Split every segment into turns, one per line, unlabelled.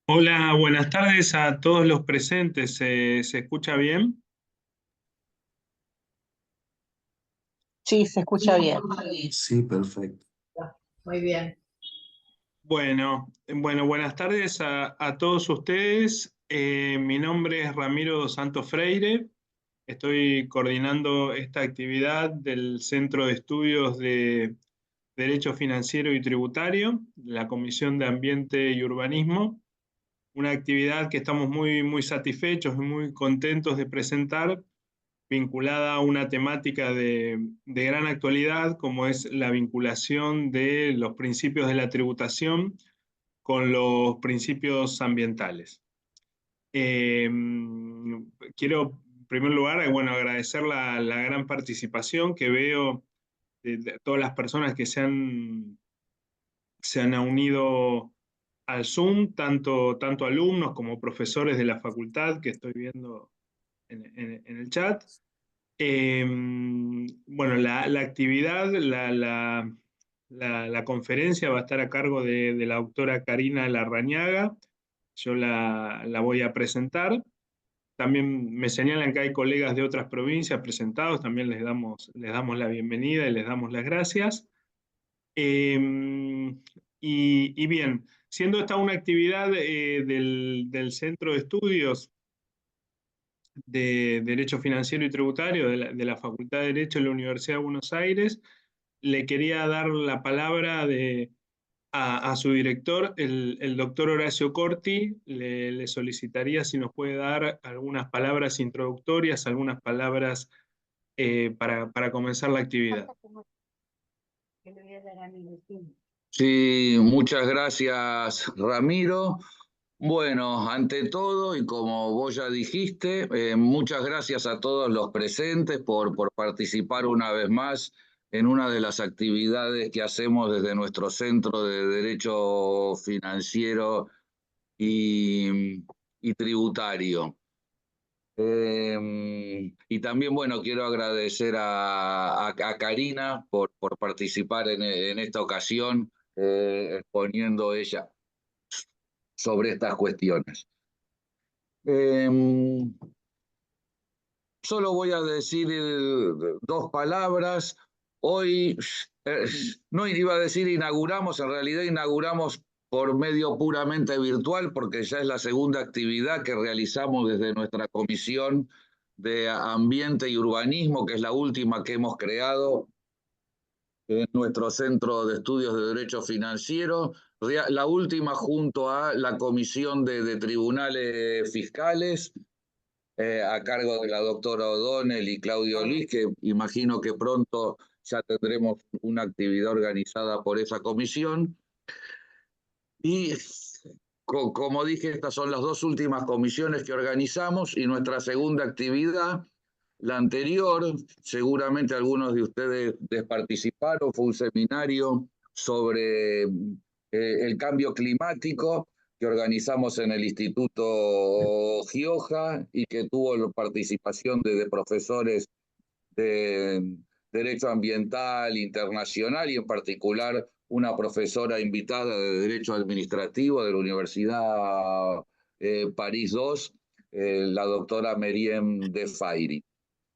Hola, buenas tardes a todos los presentes. ¿Se escucha bien?
Sí, se escucha bien.
Sí, perfecto.
Muy bien.
Bueno, buenas tardes a todos ustedes. Mi nombre es Ramiro Santos Freire. Estoy coordinando esta actividad del Centro de Estudios de Derecho Financiero y Tributario, la Comisión de Ambiente y Urbanismo. Una actividad que estamos muy satisfechos y muy contentos de presentar, vinculada a una temática de gran actualidad, como es la vinculación de los principios de la tributación con los principios ambientales. Eh, Quiero, en primer lugar, bueno, agradecer la gran participación que veo de todas las personas que se han unido al Zoom, tanto alumnos como profesores de la facultad que estoy viendo en el chat. Bueno, la actividad, la conferencia va a estar a cargo de la doctora Karina Larrañaga. Yo la voy a presentar. También me señalan que hay colegas de otras provincias presentados, también les damos la bienvenida y les damos las gracias. Y bien, siendo esta una actividad del Centro de Estudios de Derecho Financiero y Tributario de la Facultad de Derecho de la Universidad de Buenos Aires, le quería dar la palabra a su director, el doctor Horacio Corti. Le solicitaría si nos puede dar algunas palabras introductorias, algunas palabras para comenzar la actividad.
Sí, muchas gracias, Ramiro. Bueno, ante todo, y como vos ya dijiste, muchas gracias a todos los presentes por participar una vez más en una de las actividades que hacemos desde nuestro Centro de Derecho Financiero y Tributario. Y también, bueno, quiero agradecer a Karina por participar en esta ocasión, exponiendo ella sobre estas cuestiones. Eh, Solo voy a decir dos palabras. Hoy, eh, no iba a decir inauguramos, en realidad inauguramos por medio puramente virtual, porque ya es la segunda actividad que realizamos desde nuestra Comisión de Ambiente y Urbanismo, que es la última que hemos creado en nuestro Centro de Estudios de Derecho Financiero, la última junto a la Comisión de Tribunales Fiscales, a cargo de la doctora O'Donnell y Claudio Liz, que imagino que pronto ya tendremos una actividad organizada por esa comisión. Y como dije, estas son las dos últimas comisiones que organizamos y nuestra segunda actividad. La anterior, seguramente algunos de ustedes participaron, fue un seminario sobre el cambio climático que organizamos en el Instituto Gioja y que tuvo la participación de profesores de Derecho Ambiental Internacional y en particular una profesora invitada de Derecho Administrativo de la Universidad París II, la doctora Meriem De Fairi.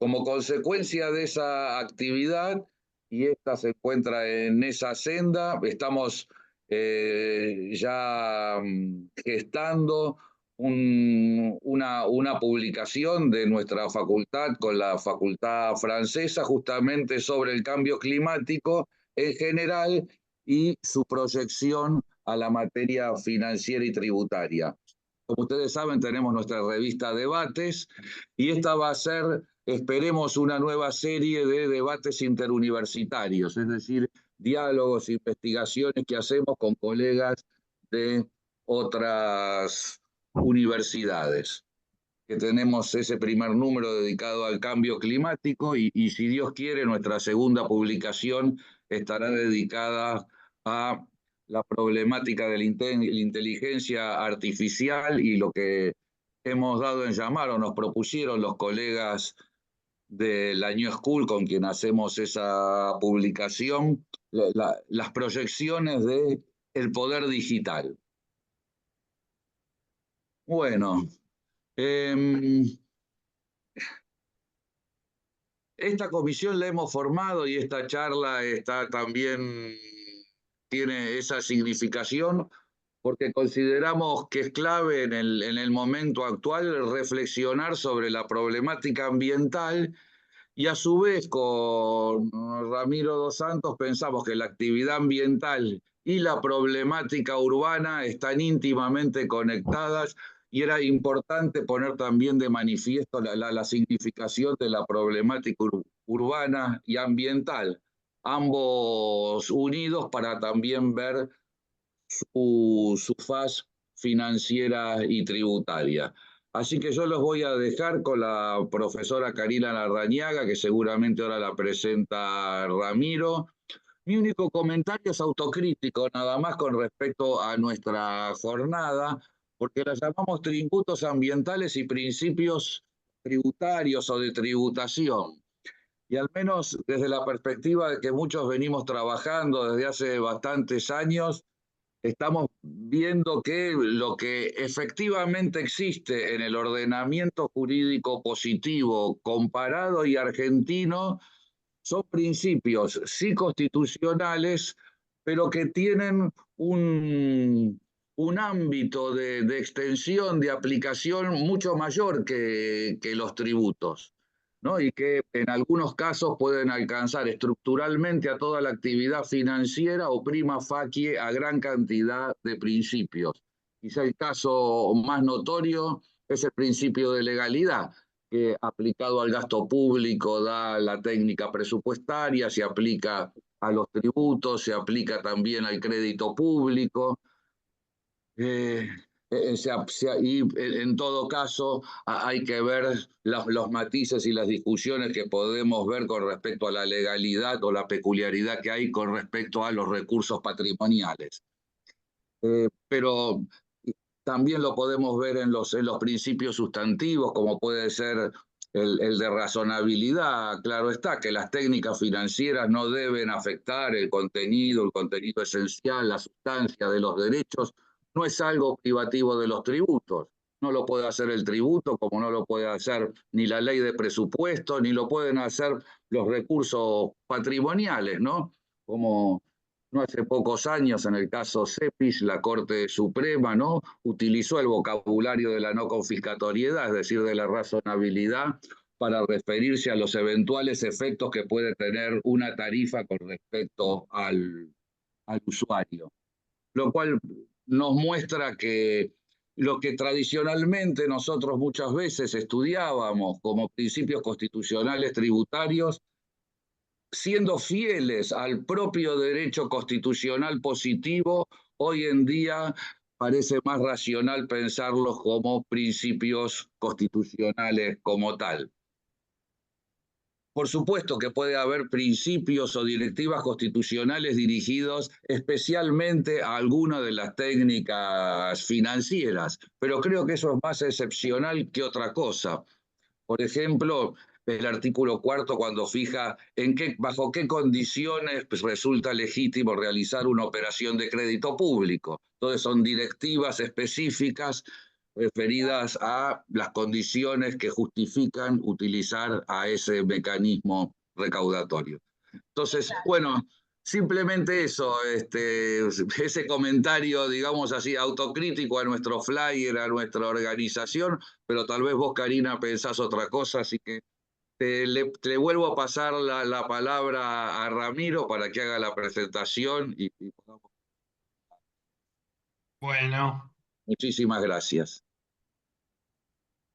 Como consecuencia de esa actividad, y esta se encuentra en esa senda, estamos ya gestando una publicación de nuestra facultad con la facultad francesa justamente sobre el cambio climático en general y su proyección a la materia financiera y tributaria. Como ustedes saben, tenemos nuestra revista Debates y esta va a ser, esperemos, una nueva serie de debates interuniversitarios, es decir, diálogos, investigaciones que hacemos con colegas de otras universidades, que tenemos ese primer número dedicado al cambio climático y si Dios quiere, nuestra segunda publicación estará dedicada a la problemática de la inteligencia artificial y lo que hemos dado en llamar o nos propusieron los colegas de la New School con quien hacemos esa publicación, las proyecciones de el poder digital. Bueno, em, esta comisión la hemos formado y esta charla está también, tiene esa significación porque consideramos que es clave en el momento actual reflexionar sobre la problemática ambiental y a su vez con Ramiro dos Santos pensamos que la actividad ambiental y la problemática urbana están íntimamente conectadas y era importante poner también de manifiesto la significación de la problemática urbana y ambiental, ambos unidos para también ver su faz financiera y tributaria. Así que yo los voy a dejar con la profesora Karina Larrañaga, que seguramente ahora la presenta Ramiro. Mi único comentario es autocrítico, nada más con respecto a nuestra jornada, porque la llamamos tributos ambientales y principios tributarios o de tributación. Y al menos desde la perspectiva de que muchos venimos trabajando desde hace bastantes años, estamos viendo que lo que efectivamente existe en el ordenamiento jurídico positivo comparado y argentino son principios sí constitucionales, pero que tienen un ámbito de extensión, de aplicación mucho mayor que los tributos, ¿no? Y que en algunos casos pueden alcanzar estructuralmente a toda la actividad financiera o prima facie a gran cantidad de principios. Quizá el caso más notorio es el principio de legalidad, que aplicado al gasto público da la técnica presupuestaria, se aplica a los tributos, se aplica también al crédito público. Y en todo caso hay que ver los matices y las discusiones que podemos ver con respecto a la legalidad o la peculiaridad que hay con respecto a los recursos patrimoniales. Pero también lo podemos ver en los principios sustantivos, como puede ser el de razonabilidad. Claro está que las técnicas financieras no deben afectar el contenido esencial, la sustancia de los derechos. No es algo privativo de los tributos. No lo puede hacer el tributo, como no lo puede hacer ni la ley de presupuesto, ni lo pueden hacer los recursos patrimoniales, ¿no? Como no hace pocos años, en el caso Cepis, la Corte Suprema, ¿no?, utilizó el vocabulario de la no confiscatoriedad, es decir, de la razonabilidad, para referirse a los eventuales efectos que puede tener una tarifa con respecto al usuario. Lo cual nos muestra que lo que tradicionalmente nosotros muchas veces estudiábamos como principios constitucionales tributarios, siendo fieles al propio derecho constitucional positivo, hoy en día parece más racional pensarlos como principios constitucionales como tal. Por supuesto que puede haber principios o directivas constitucionales dirigidos especialmente a alguna de las técnicas financieras, pero creo que eso es más excepcional que otra cosa. Por ejemplo, el artículo 4 cuando fija bajo qué condiciones resulta legítimo realizar una operación de crédito público. Entonces son directivas específicas referidas a las condiciones que justifican utilizar a ese mecanismo recaudatorio. Entonces, bueno, simplemente eso, ese comentario, digamos así, autocrítico a nuestro flyer, a nuestra organización, pero tal vez vos, Karina, pensás otra cosa, así que te vuelvo a pasar la palabra a Ramiro para que haga la presentación y
Bueno,
muchísimas gracias.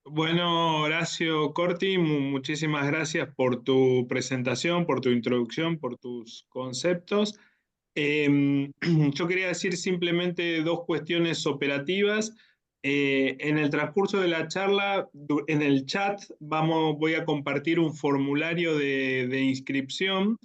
bueno, Horacio Corti, muchísimas gracias por tu presentación, por tu introducción, por tus conceptos. Yo quería decir simplemente dos cuestiones operativas. En el transcurso de la charla, en el chat, voy a compartir un formulario de inscripción,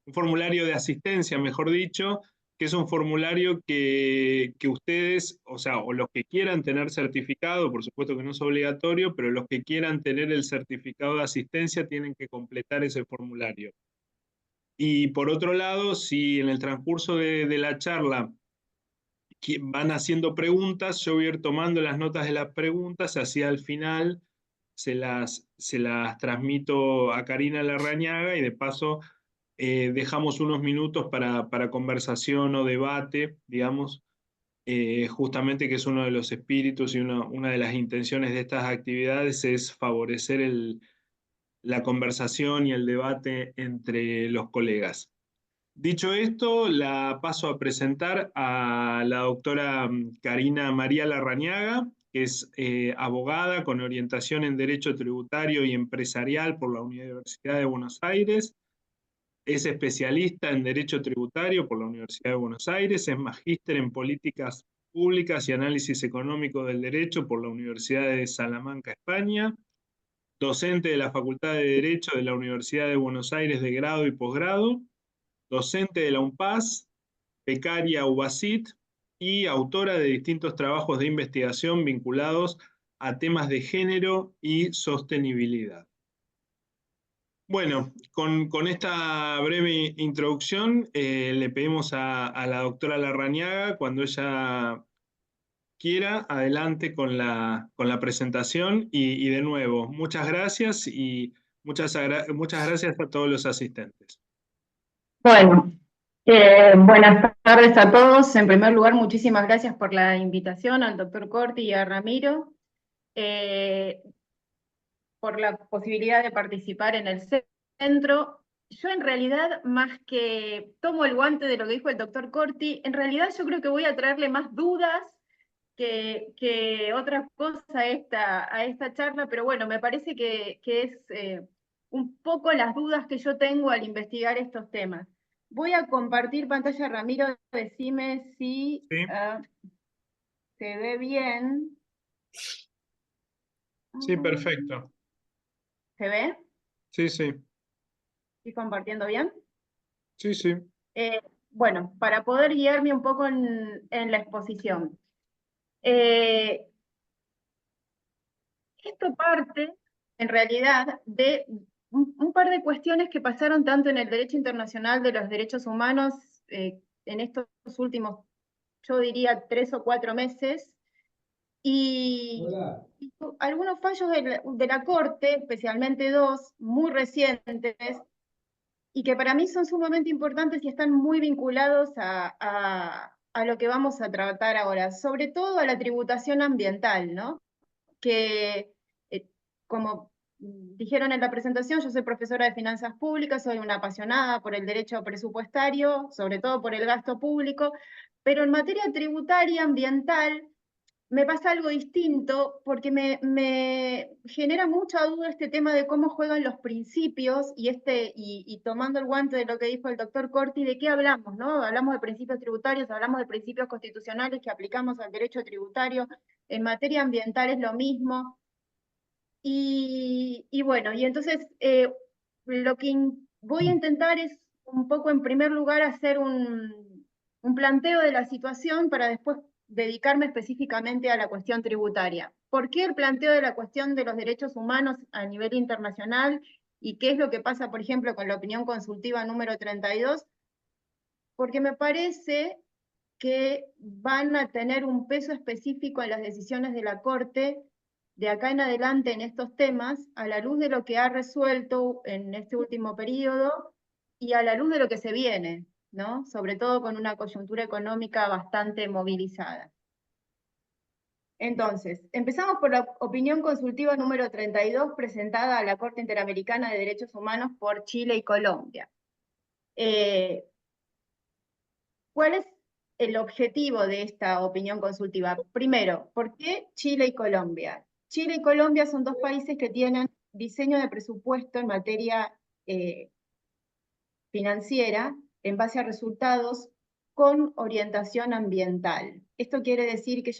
un formulario de asistencia, mejor dicho, que es un formulario que ustedes, o sea, o los que quieran tener certificado, por supuesto que no es obligatorio, pero los que quieran tener el certificado de asistencia tienen que completar ese formulario. Y por otro lado, si en el transcurso de la charla van haciendo preguntas, yo voy a ir tomando las notas de las preguntas, así al final se las transmito a Karina Larrañaga y de paso dejamos unos minutos para conversación o debate, digamos, justamente que es uno de los espíritus y una de las intenciones de estas actividades es favorecer la conversación y el debate entre los colegas. Dicho esto, la paso a presentar a la doctora Karina María Larrañaga, que es abogada con orientación en Derecho Tributario y Empresarial por la Universidad de Buenos Aires. Es especialista en Derecho Tributario por la Universidad de Buenos Aires, es magíster en Políticas Públicas y Análisis Económico del Derecho por la Universidad de Salamanca, España, docente de la Facultad de Derecho de la Universidad de Buenos Aires de grado y posgrado, docente de la UNPAS, becaria UBASIT y autora de distintos trabajos de investigación vinculados a temas de género y sostenibilidad. Bueno, con esta breve introducción le pedimos a la doctora Larrañaga, cuando ella quiera, adelante con la presentación y de nuevo, muchas gracias y muchas gracias a todos los asistentes.
Bueno, buenas tardes a todos. En primer lugar, muchísimas gracias por la invitación al doctor Corti y a Ramiro, por la posibilidad de participar en el centro. Yo en realidad, más que tomo el guante de lo que dijo el doctor Corti, en realidad yo creo que voy a traerle más dudas que otra cosa a esta charla, pero bueno, me parece que es un poco las dudas que yo tengo al investigar estos temas. Voy a compartir pantalla, Ramiro, decime si
¿Sí?
se ve bien.
Sí, perfecto.
¿Se ve?
Sí, sí.
¿Estoy compartiendo bien?
Sí, sí.
Bueno, para poder guiarme un poco en la exposición. Esto parte, en realidad, de un par de cuestiones que pasaron tanto en el derecho internacional de los derechos humanos en estos últimos, yo diría, 3 o 4 meses, y algunos fallos de la Corte, especialmente 2, muy recientes, y que para mí son sumamente importantes y están muy vinculados a lo que vamos a tratar ahora, sobre todo a la tributación ambiental, ¿no? Que, como dijeron en la presentación, yo soy profesora de finanzas públicas, soy una apasionada por el derecho presupuestario, sobre todo por el gasto público, pero en materia tributaria, ambiental, me pasa algo distinto porque me genera mucha duda este tema de cómo juegan los principios y tomando el guante de lo que dijo el doctor Corti, ¿de qué hablamos? ¿No? Hablamos de principios tributarios, hablamos de principios constitucionales que aplicamos al derecho tributario, en materia ambiental es lo mismo. Y bueno, y entonces lo que voy a intentar es un poco en primer lugar hacer un planteo de la situación para después dedicarme específicamente a la cuestión tributaria. ¿Por qué el planteo de la cuestión de los derechos humanos a nivel internacional? ¿Y qué es lo que pasa, por ejemplo, con la opinión consultiva número 32? Porque me parece que van a tener un peso específico en las decisiones de la Corte de acá en adelante en estos temas, a la luz de lo que ha resuelto en este último periodo y a la luz de lo que se viene, ¿no? Sobre todo con una coyuntura económica bastante movilizada. Entonces, empezamos por la opinión consultiva número 32 presentada a la Corte Interamericana de Derechos Humanos por Chile y Colombia. ¿Cuál es el objetivo de esta opinión consultiva? Primero, ¿por qué Chile y Colombia? Chile y Colombia son dos países que tienen diseño de presupuesto en materia financiera en base a resultados con orientación ambiental. Esto quiere decir que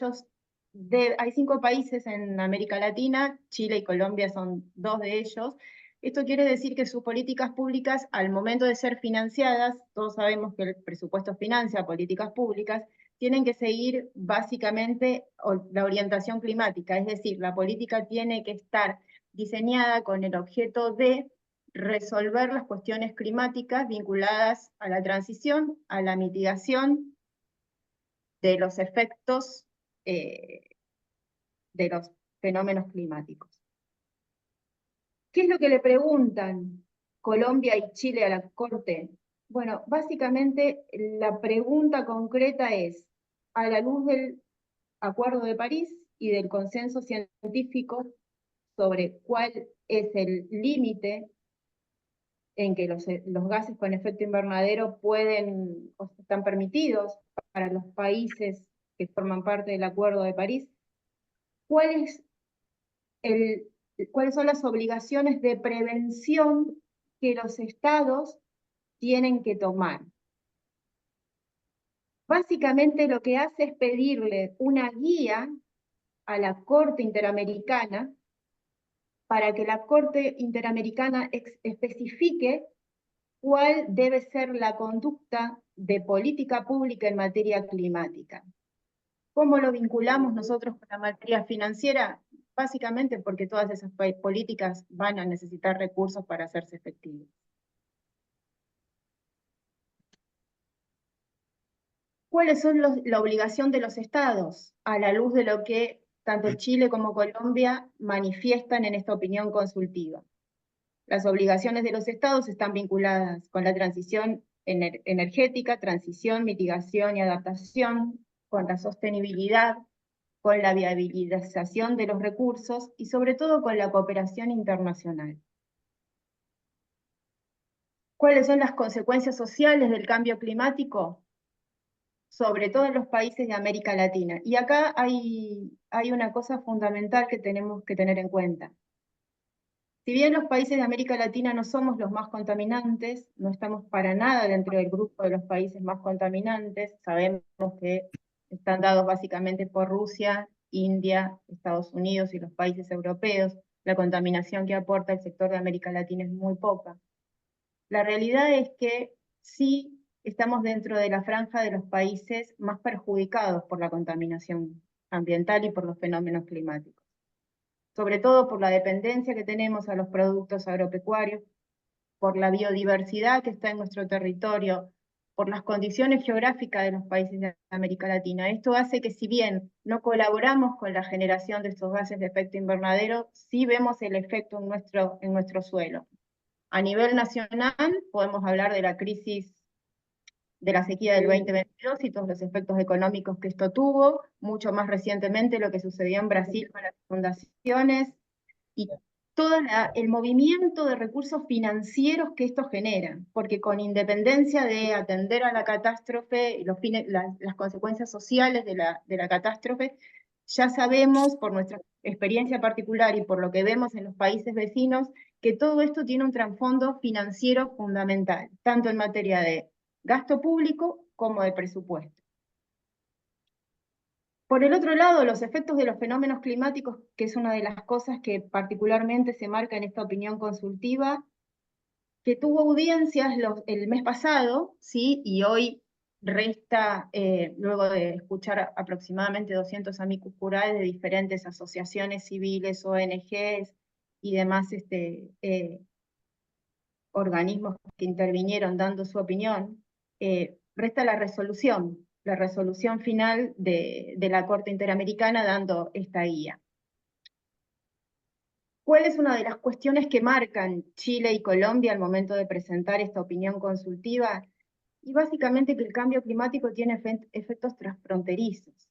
hay 5 países en América Latina, Chile y Colombia son 2 de ellos. Esto quiere decir que sus políticas públicas, al momento de ser financiadas, todos sabemos que el presupuesto financia políticas públicas, tienen que seguir básicamente la orientación climática, es decir, la política tiene que estar diseñada con el objeto de resolver las cuestiones climáticas vinculadas a la transición, a la mitigación de los efectos de los fenómenos climáticos. ¿Qué es lo que le preguntan Colombia y Chile a la Corte? Bueno, básicamente la pregunta concreta es, a la luz del Acuerdo de París y del consenso científico sobre cuál es el límite en que los gases con efecto invernadero pueden o están permitidos para los países que forman parte del Acuerdo de París, ¿cuáles son las obligaciones de prevención que los estados tienen que tomar? Básicamente lo que hace es pedirle una guía a la Corte Interamericana para que la Corte Interamericana especifique cuál debe ser la conducta de política pública en materia climática. ¿Cómo lo vinculamos nosotros con la materia financiera? Básicamente porque todas esas políticas van a necesitar recursos para hacerse efectivas. ¿Cuáles son la obligación de los estados a la luz de lo que tanto Chile como Colombia manifiestan en esta opinión consultiva? Las obligaciones de los estados están vinculadas con la transición energética, transición, mitigación y adaptación, con la sostenibilidad, con la viabilización de los recursos y sobre todo con la cooperación internacional. ¿Cuáles son las consecuencias sociales del cambio climático? Sobre todo en los países de América Latina. Y acá hay una cosa fundamental que tenemos que tener en cuenta. Si bien los países de América Latina no somos los más contaminantes, no estamos para nada dentro del grupo de los países más contaminantes, sabemos que están dados básicamente por Rusia, India, Estados Unidos y los países europeos, la contaminación que aporta el sector de América Latina es muy poca. La realidad es que sí estamos dentro de la franja de los países más perjudicados por la contaminación ambiental y por los fenómenos climáticos. Sobre todo por la dependencia que tenemos a los productos agropecuarios, por la biodiversidad que está en nuestro territorio, por las condiciones geográficas de los países de América Latina. Esto hace que si bien no colaboramos con la generación de estos gases de efecto invernadero, sí vemos el efecto en nuestro suelo. A nivel nacional podemos hablar de la crisis de la sequía del 2022 y todos los efectos económicos que esto tuvo, mucho más recientemente lo que sucedió en Brasil con las inundaciones, y todo el movimiento de recursos financieros que esto genera, porque con independencia de atender a la catástrofe y las consecuencias sociales de la catástrofe, ya sabemos por nuestra experiencia particular y por lo que vemos en los países vecinos, que todo esto tiene un trasfondo financiero fundamental, tanto en materia de gasto público como de presupuesto. Por el otro lado, los efectos de los fenómenos climáticos, que es una de las cosas que particularmente se marca en esta opinión consultiva, que tuvo audiencias el mes pasado, ¿sí? Y hoy resta, luego de escuchar aproximadamente 200 amicus curiae de diferentes asociaciones civiles, ONGs y demás organismos que intervinieron dando su opinión, resta la resolución final de la Corte Interamericana dando esta guía. ¿Cuál es una de las cuestiones que marcan Chile y Colombia al momento de presentar esta opinión consultiva? Y básicamente que el cambio climático tiene efectos transfronterizos.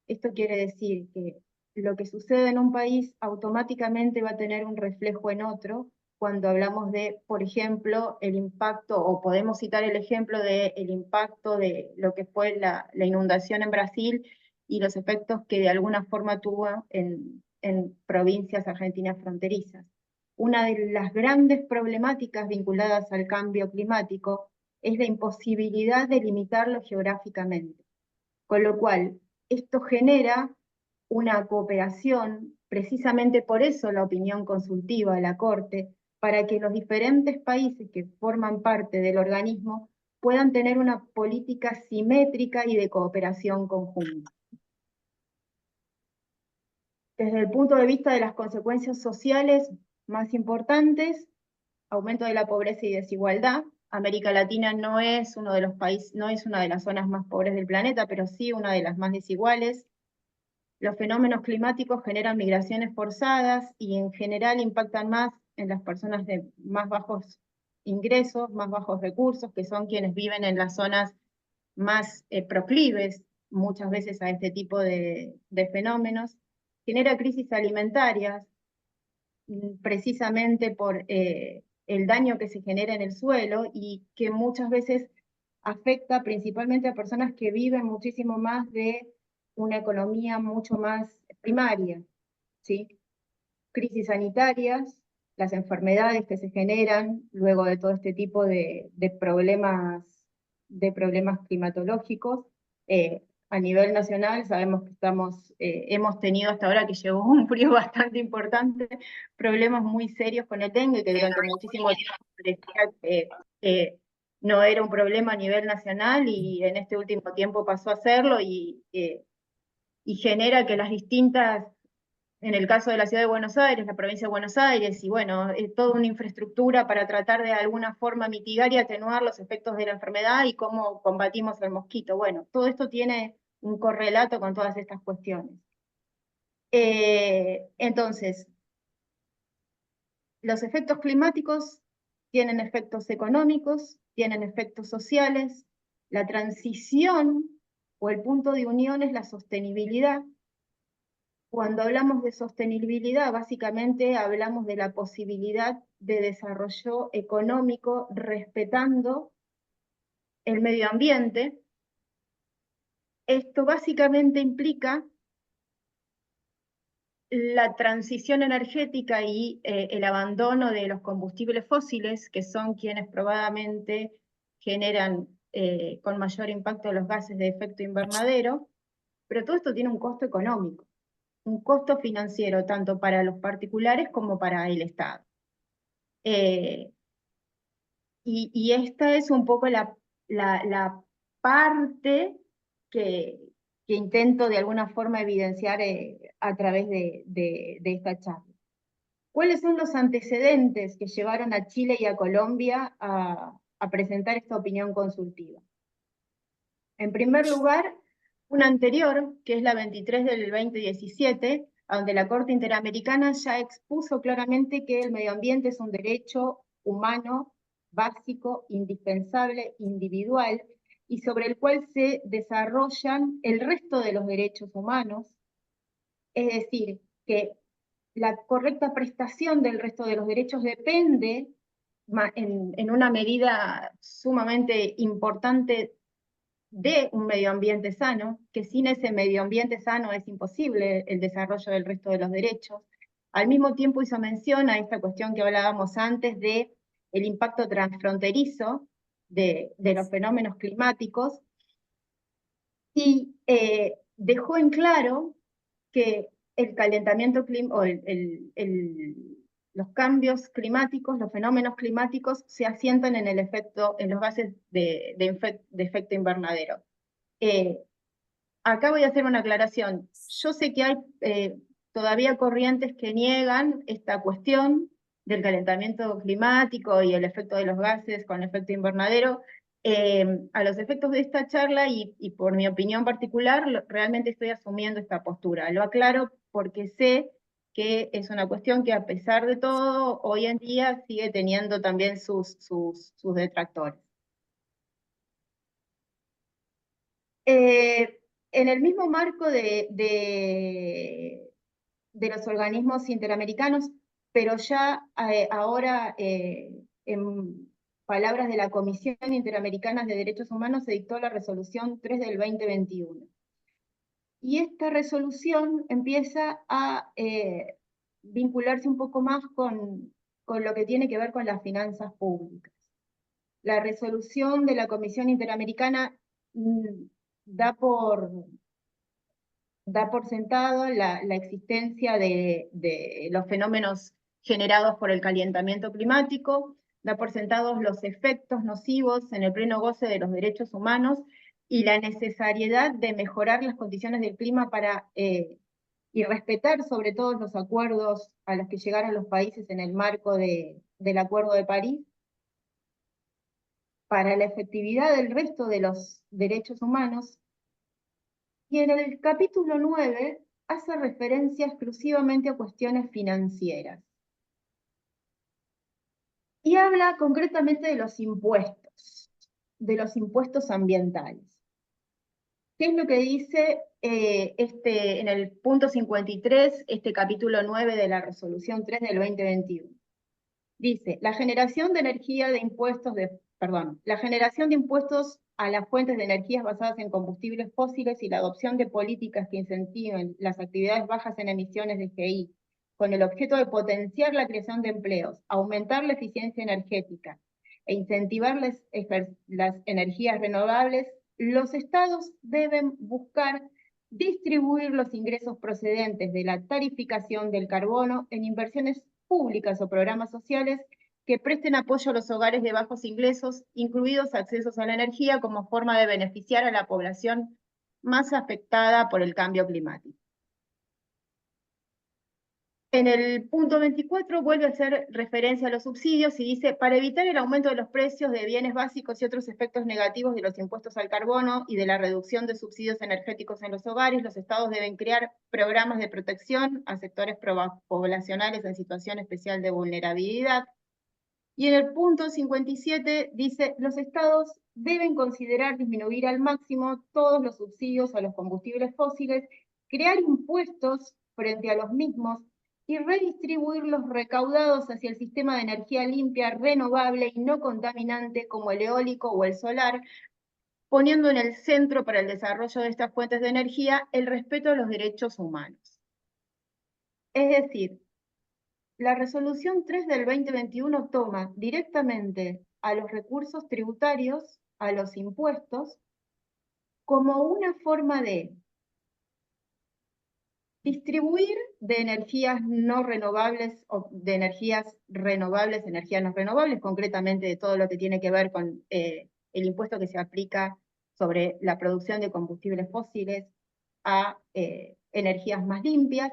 Esto quiere decir que lo que sucede en un país automáticamente va a tener un reflejo en otro, cuando hablamos de, por ejemplo, el impacto, o podemos citar el ejemplo del impacto de lo que fue la inundación en Brasil y los efectos que de alguna forma tuvo en provincias argentinas fronterizas. Una de las grandes problemáticas vinculadas al cambio climático es la imposibilidad de limitarlo geográficamente. Con lo cual, esto genera una cooperación, precisamente por eso la opinión consultiva de la Corte, para que los diferentes países que forman parte del organismo puedan tener una política simétrica y de cooperación conjunta. Desde el punto de vista de las consecuencias sociales más importantes, aumento de la pobreza y desigualdad, América Latina no es uno de los países, no es una de las zonas más pobres del planeta, pero sí una de las más desiguales. Los fenómenos climáticos generan migraciones forzadas y en general impactan más en las personas de más bajos ingresos, más bajos recursos, que son quienes viven en las zonas más proclives muchas veces a este tipo de fenómenos. Genera crisis alimentarias, precisamente por el daño que se genera en el suelo y que muchas veces afecta principalmente a personas que viven muchísimo más de una economía mucho más primaria, ¿sí? Crisis sanitarias, las enfermedades que se generan luego de todo este tipo de problemas climatológicos. A nivel nacional sabemos que hemos tenido hasta ahora que llegó un frío bastante importante, problemas muy serios con el dengue, que durante muchísimo tiempo parecía no era un problema a nivel nacional y en este último tiempo pasó a serlo y genera que las distintas, en el caso de la ciudad de Buenos Aires, la provincia de Buenos Aires, y bueno, toda una infraestructura para tratar de alguna forma mitigar y atenuar los efectos de la enfermedad y cómo combatimos el mosquito. Bueno, todo esto tiene un correlato con todas estas cuestiones. Entonces, los efectos climáticos tienen efectos económicos, tienen efectos sociales. La transición o el punto de unión es la sostenibilidad. Cuando hablamos de sostenibilidad, básicamente hablamos de la posibilidad de desarrollo económico respetando el medio ambiente. Esto básicamente implica la transición energética y el abandono de los combustibles fósiles, que son quienes probablemente generan con mayor impacto los gases de efecto invernadero, pero todo esto tiene un costo económico, un costo financiero tanto para los particulares como para el Estado. Y esta es un poco la parte que intento de alguna forma evidenciar a través de esta charla. ¿Cuáles son los antecedentes que llevaron a Chile y a Colombia a presentar esta opinión consultiva? En primer lugar, una anterior, que es la 23 del 2017, donde la Corte Interamericana ya expuso claramente que el medio ambiente es un derecho humano básico, indispensable, individual, y sobre el cual se desarrollan el resto de los derechos humanos, es decir, que la correcta prestación del resto de los derechos depende en una medida sumamente importante de un medio ambiente sano, que sin ese medio ambiente sano es imposible el desarrollo del resto de los derechos. Al mismo tiempo hizo mención a esta cuestión que hablábamos antes de el impacto transfronterizo de los fenómenos climáticos, y dejó en claro que el calentamiento o los cambios climáticos, los fenómenos climáticos, se asientan en los gases de efecto invernadero. Acá voy a hacer una aclaración. Yo sé que hay todavía corrientes que niegan esta cuestión del calentamiento climático y el efecto de los gases con efecto invernadero. A los efectos de esta charla y por mi opinión particular, realmente estoy asumiendo esta postura. Lo aclaro porque sé que es una cuestión que a pesar de todo, hoy en día sigue teniendo también sus detractores. En el mismo marco de los organismos interamericanos, pero ya ahora en palabras de la Comisión Interamericana de Derechos Humanos se dictó la resolución 3 del 2021. Y esta resolución empieza a vincularse un poco más con lo que tiene que ver con las finanzas públicas. La resolución de la Comisión Interamericana da por sentado la existencia de los fenómenos generados por el calentamiento climático, da por sentados los efectos nocivos en el pleno goce de los derechos humanos y la necesariedad de mejorar las condiciones del clima y respetar sobre todo los acuerdos a los que llegaron los países en el marco del Acuerdo de París. para la efectividad del resto de los derechos humanos, y en el capítulo 9 hace referencia exclusivamente a cuestiones financieras. Y habla concretamente de los impuestos ambientales. ¿Qué es lo que dice en el punto 53, este capítulo 9 de la resolución 3 del 2021? Dice, la generación de impuestos a las fuentes de energías basadas en combustibles fósiles y la adopción de políticas que incentiven las actividades bajas en emisiones de GI, con el objeto de potenciar la creación de empleos, aumentar la eficiencia energética e incentivar las energías renovables, los estados deben buscar distribuir los ingresos procedentes de la tarificación del carbono en inversiones públicas o programas sociales que presten apoyo a los hogares de bajos ingresos, incluidos accesos a la energía, como forma de beneficiar a la población más afectada por el cambio climático. En el punto 24 vuelve a hacer referencia a los subsidios y dice, para evitar el aumento de los precios de bienes básicos y otros efectos negativos de los impuestos al carbono y de la reducción de subsidios energéticos en los hogares, los estados deben crear programas de protección a sectores poblacionales en situación especial de vulnerabilidad. Y en el punto 57 dice, los estados deben considerar disminuir al máximo todos los subsidios a los combustibles fósiles, crear impuestos frente a los mismos, y redistribuir los recaudados hacia el sistema de energía limpia, renovable y no contaminante como el eólico o el solar, poniendo en el centro para el desarrollo de estas fuentes de energía el respeto a los derechos humanos. Es decir, la resolución 3 del 2021 toma directamente a los recursos tributarios, a los impuestos, como una forma de distribuir de energías no renovables, o de energías renovables, energías no renovables, concretamente de todo lo que tiene que ver con el impuesto que se aplica sobre la producción de combustibles fósiles a energías más limpias,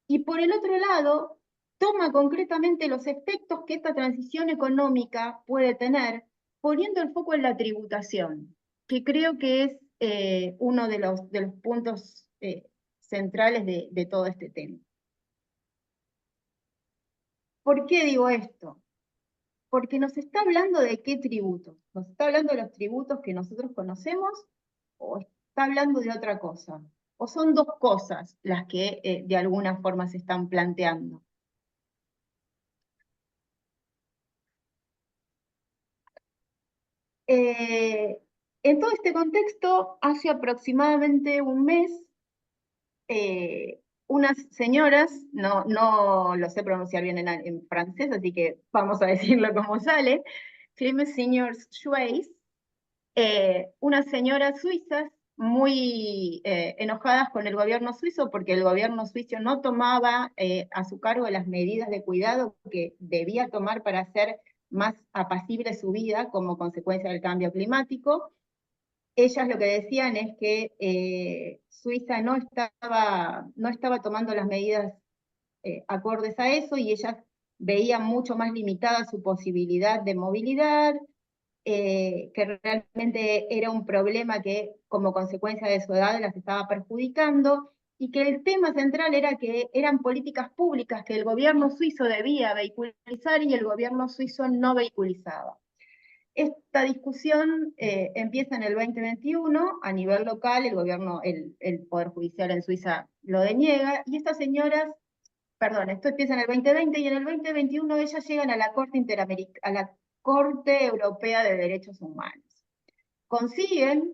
y por el otro lado, toma concretamente los efectos que esta transición económica puede tener, poniendo el foco en la tributación, que creo que es uno de los puntos centrales de todo este tema. ¿Por qué digo esto? Porque nos está hablando de qué tributos. ¿Nos está hablando de los tributos que nosotros conocemos o está hablando de otra cosa? ¿O son dos cosas las que de alguna forma se están planteando? En todo este contexto, hace aproximadamente un mes, unas señoras, no lo sé pronunciar bien en francés, así que vamos a decirlo como sale, Climate Seniors Schweiz, unas señoras suizas muy enojadas con el gobierno suizo porque el gobierno suizo no tomaba a su cargo las medidas de cuidado que debía tomar para hacer más apacible su vida como consecuencia del cambio climático. Ellas lo que decían es que Suiza no estaba tomando las medidas acordes a eso, y ellas veían mucho más limitada su posibilidad de movilidad, que realmente era un problema que como consecuencia de su edad las estaba perjudicando, y que el tema central era que eran políticas públicas que el gobierno suizo debía vehiculizar y el gobierno suizo no vehiculizaba. Esta discusión empieza en el 2021, a nivel local el Poder Judicial en Suiza lo deniega, y estas señoras, perdón, esto empieza en el 2020, y en el 2021 ellas llegan a la Corte Europea de Derechos Humanos. Consiguen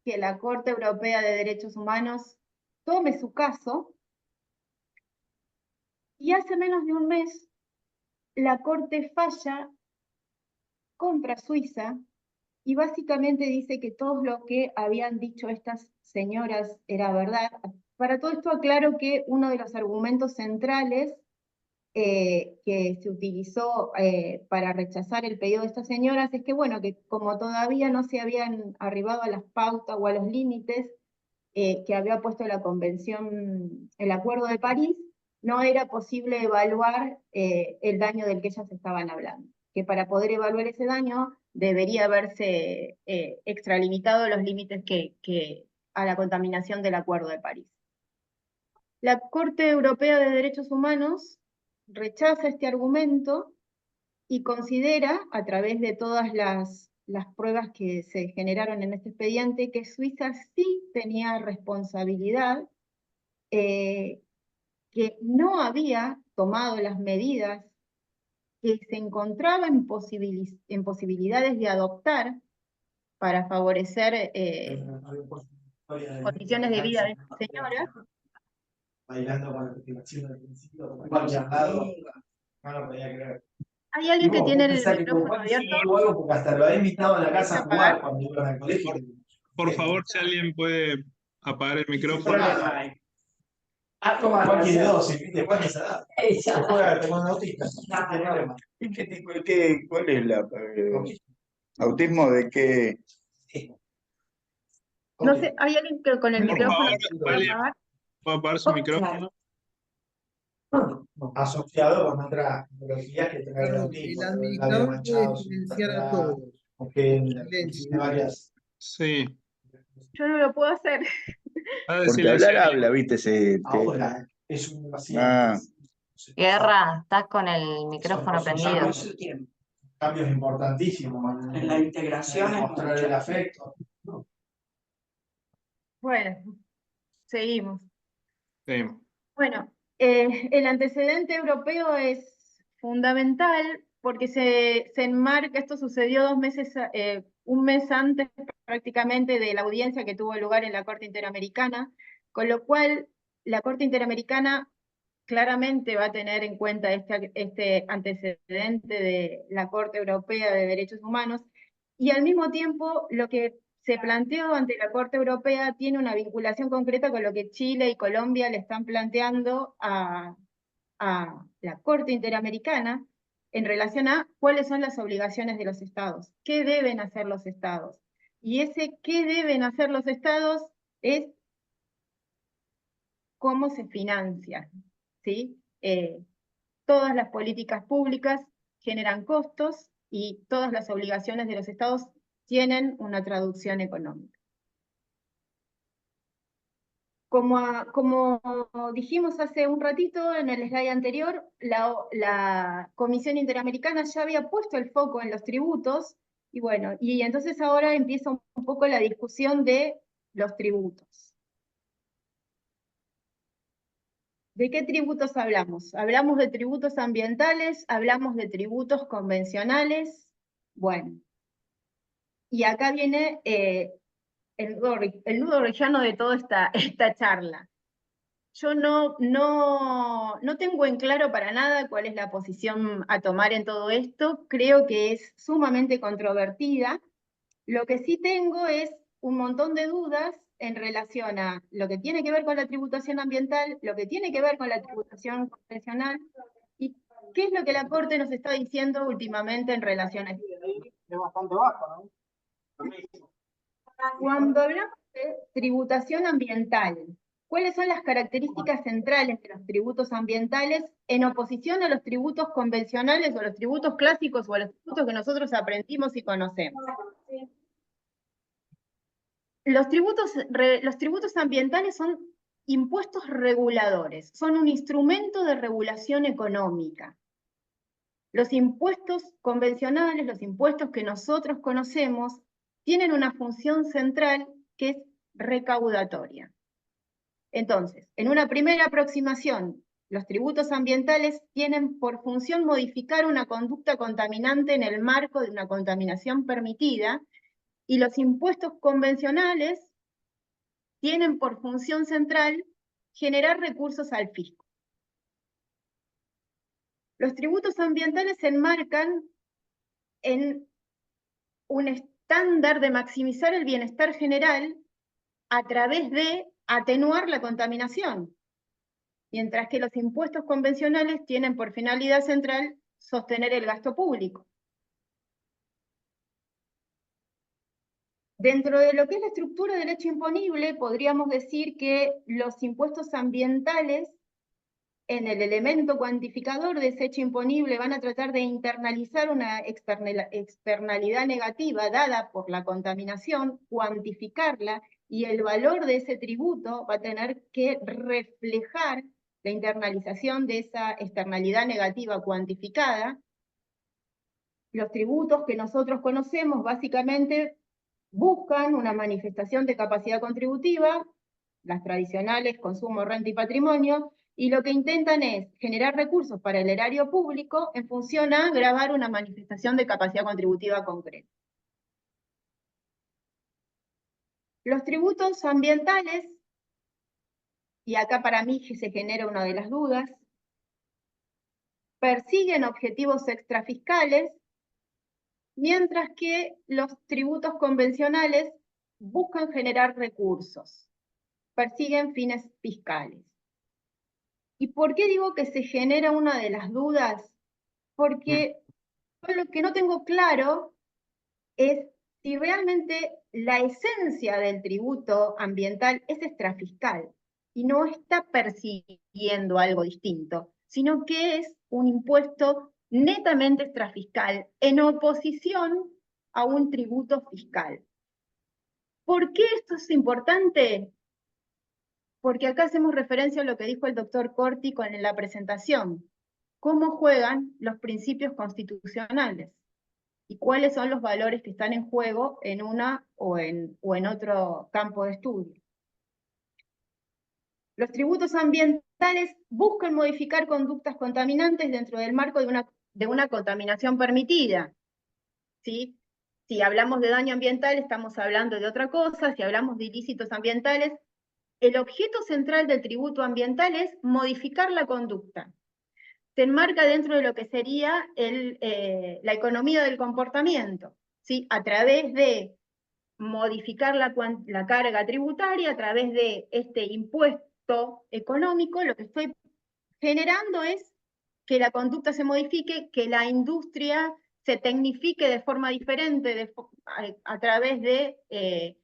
que la Corte Europea de Derechos Humanos tome su caso, y hace menos de un mes la Corte falla contra Suiza, y básicamente dice que todo lo que habían dicho estas señoras era verdad. Para todo esto aclaro que uno de los argumentos centrales que se utilizó para rechazar el pedido de estas señoras es que, bueno, que como todavía no se habían arribado a las pautas o a los límites que había puesto la Convención, el Acuerdo de París, no era posible evaluar el daño del que ellas estaban hablando. Que para poder evaluar ese daño debería haberse extralimitado los límites a la contaminación del Acuerdo de París. La Corte Europea de Derechos Humanos rechaza este argumento y considera, a través de todas las pruebas que se generaron en este expediente, que Suiza sí tenía responsabilidad, que no había tomado las medidas que se encontraba en posibilidades de adoptar para favorecer condiciones de vida de esta señora.
Bailando con la activación del principio, cualquier lado, no lo podía creer.
¿Hay alguien que tiene el micrófono abierto?
Porque hasta lo había invitado a la casa a jugar cuando iban al colegio.
Por favor, si alguien puede apagar el micrófono.
Toma cualquier dos, después de esa edad. Se juega, te manda autista.
¿Cuál es la autismo de qué?
No sé, ¿hay alguien que con el micrófono puede apagar?
¿Puedo apagar su micrófono?
Asociado con otras tecnologías que traen el autismo.
El administrador puede silenciar a todos.
Varias.
Sí.
Yo no lo puedo hacer.
Porque hablar habla, viste.
Ahora es un vacío.
Guerra, estás con el micrófono prendido.
Cambios importantísimos en la integración, en mostrar el afecto.
Bueno, seguimos.
Sí.
Bueno, el antecedente europeo es fundamental porque se enmarca, esto sucedió un mes antes prácticamente de la audiencia que tuvo lugar en la Corte Interamericana, con lo cual la Corte Interamericana claramente va a tener en cuenta este antecedente de la Corte Europea de Derechos Humanos, y al mismo tiempo lo que se planteó ante la Corte Europea tiene una vinculación concreta con lo que Chile y Colombia le están planteando a la Corte Interamericana en relación a cuáles son las obligaciones de los estados, qué deben hacer los estados. Y ese qué deben hacer los estados es cómo se financia, ¿sí? Todas las políticas públicas generan costos y todas las obligaciones de los estados tienen una traducción económica. Como dijimos hace un ratito en el slide anterior, la Comisión Interamericana ya había puesto el foco en los tributos, y bueno, y entonces ahora empieza un poco la discusión de los tributos. ¿De qué tributos hablamos? Hablamos de tributos ambientales, hablamos de tributos convencionales. Bueno, y acá viene el nudo rellano de toda esta charla. Yo no tengo en claro para nada cuál es la posición a tomar en todo esto. Creo que es sumamente controvertida. Lo que sí tengo es un montón de dudas en relación a lo que tiene que ver con la tributación ambiental, lo que tiene que ver con la tributación convencional, y qué es lo que la Corte nos está diciendo últimamente en relación a esto.
Es bastante bajo, ¿no?
Cuando hablamos de tributación ambiental, ¿cuáles son las características centrales de los tributos ambientales en oposición a los tributos convencionales o a los tributos clásicos o a los tributos que nosotros aprendimos y conocemos? Los tributos ambientales son impuestos reguladores, son un instrumento de regulación económica. Los impuestos convencionales, los impuestos que nosotros conocemos, tienen una función central que es recaudatoria. Entonces, en una primera aproximación, los tributos ambientales tienen por función modificar una conducta contaminante en el marco de una contaminación permitida, y los impuestos convencionales tienen por función central generar recursos al fisco. Los tributos ambientales se enmarcan en un estándar de maximizar el bienestar general a través de atenuar la contaminación, mientras que los impuestos convencionales tienen por finalidad central sostener el gasto público. Dentro de lo que es la estructura del hecho imponible, podríamos decir que los impuestos ambientales en el elemento cuantificador de ese hecho imponible van a tratar de internalizar una externalidad negativa dada por la contaminación, cuantificarla, y el valor de ese tributo va a tener que reflejar la internalización de esa externalidad negativa cuantificada. Los tributos que nosotros conocemos básicamente buscan una manifestación de capacidad contributiva, las tradicionales, consumo, renta y patrimonio, y lo que intentan es generar recursos para el erario público en función a gravar una manifestación de capacidad contributiva concreta. Los tributos ambientales, y acá para mí se genera una de las dudas, persiguen objetivos extrafiscales, mientras que los tributos convencionales buscan generar recursos, persiguen fines fiscales. ¿Y por qué digo que se genera una de las dudas? Porque lo que no tengo claro es si realmente la esencia del tributo ambiental es extrafiscal y no está persiguiendo algo distinto, sino que es un impuesto netamente extrafiscal en oposición a un tributo fiscal. ¿Por qué esto es importante? Porque acá hacemos referencia a lo que dijo el doctor Corti en la presentación. ¿Cómo juegan los principios constitucionales? ¿Y cuáles son los valores que están en juego en una o en otro campo de estudio? Los tributos ambientales buscan modificar conductas contaminantes dentro del marco de una contaminación permitida. ¿Sí? Si hablamos de daño ambiental, estamos hablando de otra cosa. Si hablamos de ilícitos ambientales, el objeto central del tributo ambiental es modificar la conducta. Se enmarca dentro de lo que sería la economía del comportamiento, ¿sí? A través de modificar la carga tributaria, a través de este impuesto económico, lo que estoy generando es que la conducta se modifique, que la industria se tecnifique de forma diferente a través de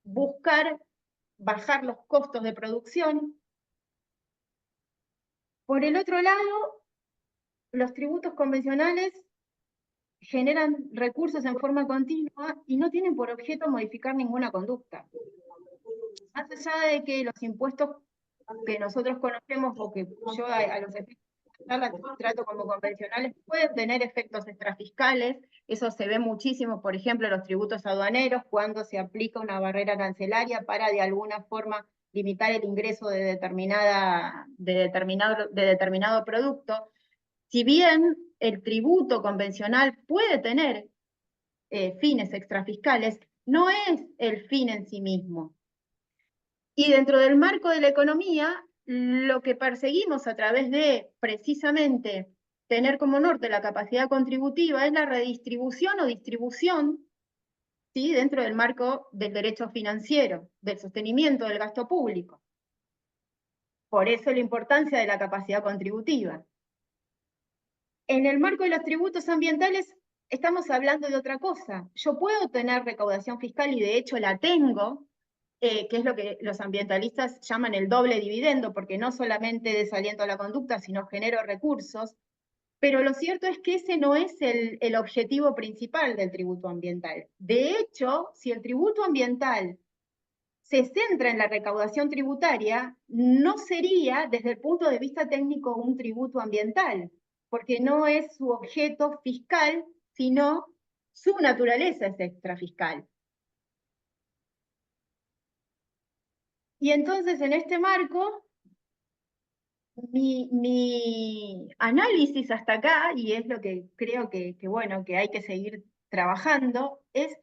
buscar bajar los costos de producción. Por el otro lado, los tributos convencionales generan recursos en forma continua y no tienen por objeto modificar ninguna conducta. Más allá de que los impuestos que nosotros conocemos o que yo a los efectos trato como convencionales pueden tener efectos extrafiscales. Eso se ve muchísimo, por ejemplo, en los tributos aduaneros, cuando se aplica una barrera arancelaria para de alguna forma limitar el ingreso de determinado producto. Si bien el tributo convencional puede tener fines extrafiscales, no es el fin en sí mismo. Y dentro del marco de la economía, lo que perseguimos a través de, precisamente, tener como norte la capacidad contributiva es la redistribución o distribución, ¿sí? Dentro del marco del derecho financiero, del sostenimiento del gasto público. Por eso la importancia de la capacidad contributiva. En el marco de los tributos ambientales estamos hablando de otra cosa. Yo puedo tener recaudación fiscal y de hecho la tengo, que es lo que los ambientalistas llaman el doble dividendo, porque no solamente desaliento la conducta, sino genero recursos, pero lo cierto es que ese no es el objetivo principal del tributo ambiental. De hecho, si el tributo ambiental se centra en la recaudación tributaria, no sería, desde el punto de vista técnico, un tributo ambiental, porque no es su objeto fiscal, sino su naturaleza es extrafiscal. Y entonces, en este marco, mi análisis hasta acá, y es lo que creo que hay que seguir trabajando, es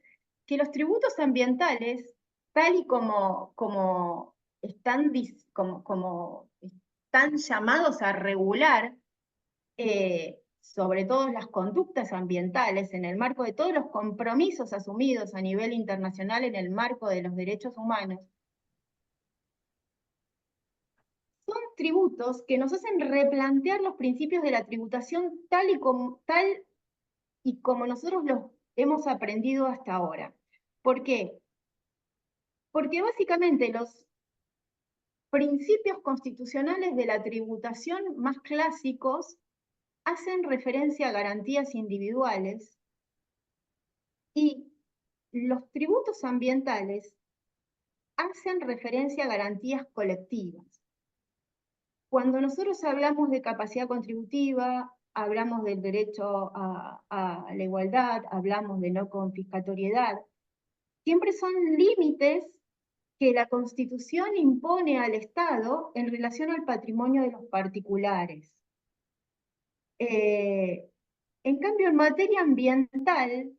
que los tributos ambientales, tal y como están llamados a regular, sobre todo las conductas ambientales, en el marco de todos los compromisos asumidos a nivel internacional en el marco de los derechos humanos, son tributos que nos hacen replantear los principios de la tributación tal y como nosotros los hemos aprendido hasta ahora. ¿Por qué? Porque básicamente principios constitucionales de la tributación más clásicos hacen referencia a garantías individuales y los tributos ambientales hacen referencia a garantías colectivas. Cuando nosotros hablamos de capacidad contributiva, hablamos del derecho a la igualdad, hablamos de no confiscatoriedad, siempre son límites que la Constitución impone al Estado en relación al patrimonio de los particulares. En cambio, en materia ambiental,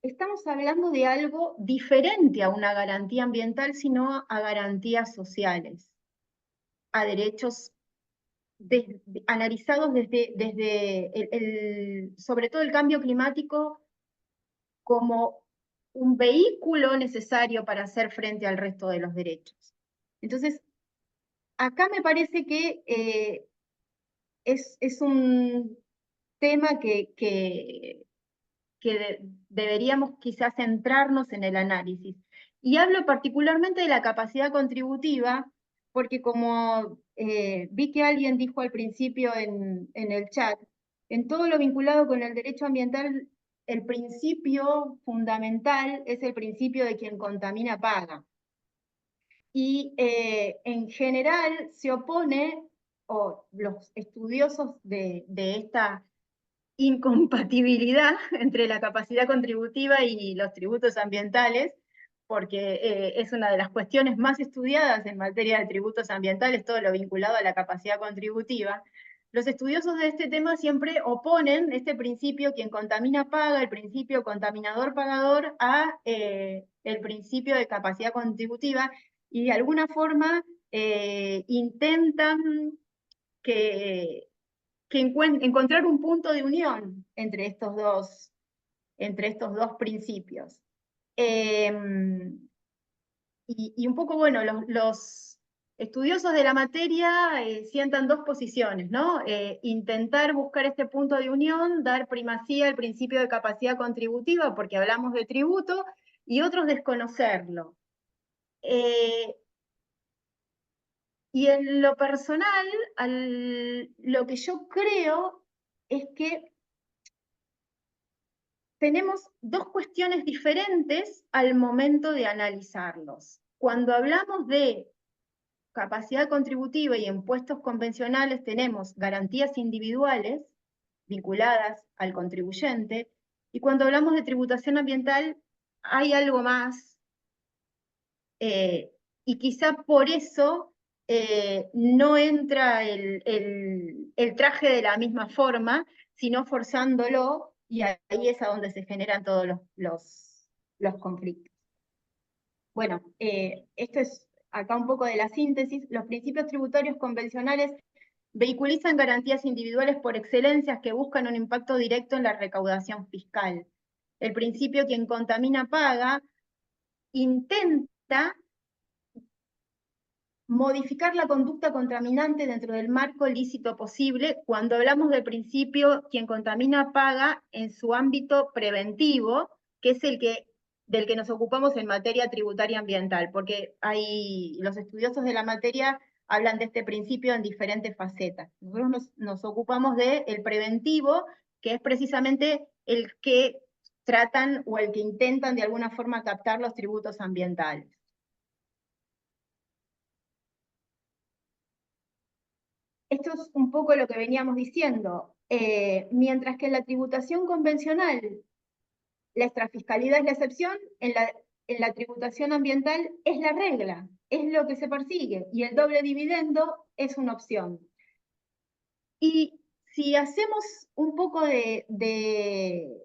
estamos hablando de algo diferente a una garantía ambiental, sino a garantías sociales, a derechos analizados desde sobre todo el cambio climático como un vehículo necesario para hacer frente al resto de los derechos. Entonces, acá me parece que es un tema que deberíamos quizás centrarnos en el análisis. Y hablo particularmente de la capacidad contributiva, porque como vi que alguien dijo al principio en el chat, en todo lo vinculado con el derecho ambiental, el principio fundamental es el principio de quien contamina paga. Y en general se opone, o los estudiosos de esta incompatibilidad entre la capacidad contributiva y los tributos ambientales, porque es una de las cuestiones más estudiadas en materia de tributos ambientales, todo lo vinculado a la capacidad contributiva. Los estudiosos de este tema siempre oponen este principio, quien contamina paga, el principio contaminador-pagador, a el principio de capacidad contributiva, y de alguna forma intentan encontrar un punto de unión entre estos dos principios. Y un poco, bueno, los estudiosos de la materia sientan dos posiciones, ¿no? Intentar buscar este punto de unión, dar primacía al principio de capacidad contributiva, porque hablamos de tributo, y otros desconocerlo. Y en lo personal, lo que yo creo es que tenemos dos cuestiones diferentes al momento de analizarlos. Cuando hablamos de capacidad contributiva y impuestos convencionales, tenemos garantías individuales vinculadas al contribuyente, y cuando hablamos de tributación ambiental hay algo más, y quizá por eso no entra el traje de la misma forma, sino forzándolo, y ahí es a donde se generan todos los conflictos. Bueno, esto es acá un poco de la síntesis. Los principios tributarios convencionales vehiculizan garantías individuales por excelencia que buscan un impacto directo en la recaudación fiscal. El principio quien contamina paga intenta modificar la conducta contaminante dentro del marco lícito posible. Cuando hablamos del principio quien contamina paga en su ámbito preventivo, que es del que nos ocupamos en materia tributaria ambiental, porque los estudiosos de la materia hablan de este principio en diferentes facetas. Nosotros nos ocupamos del preventivo, que es precisamente el que tratan o el que intentan de alguna forma captar los tributos ambientales. Esto es un poco lo que veníamos diciendo. Mientras que en la tributación convencional la extrafiscalidad es la excepción, en la tributación ambiental es la regla, es lo que se persigue, y el doble dividendo es una opción. Y si hacemos un poco de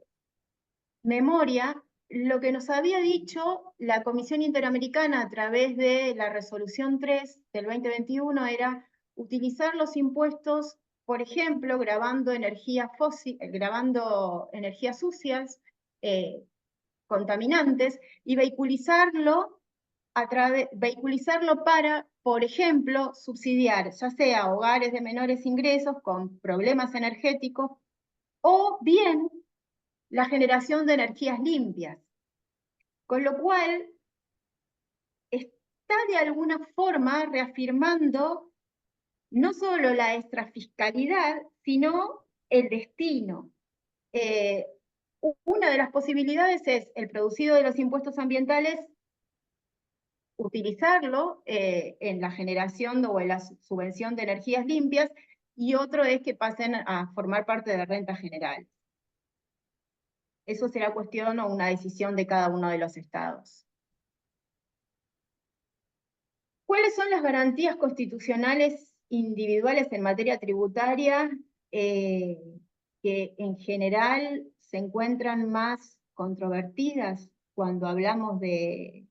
memoria, lo que nos había dicho la Comisión Interamericana a través de la Resolución 3 del 2021 era utilizar los impuestos, por ejemplo, grabando energías sucias, contaminantes, y vehiculizarlo para, por ejemplo, subsidiar, ya sea hogares de menores ingresos con problemas energéticos, o bien la generación de energías limpias. Con lo cual, está está de alguna forma reafirmando no solo la extrafiscalidad, sino el destino. Una de las posibilidades es el producido de los impuestos ambientales, utilizarlo en la generación o en la subvención de energías limpias, y otro es que pasen a formar parte de renta general. Eso será cuestión o una decisión de cada uno de los estados. ¿Cuáles son las garantías constitucionales individuales en materia tributaria que en general se encuentran más controvertidas cuando hablamos de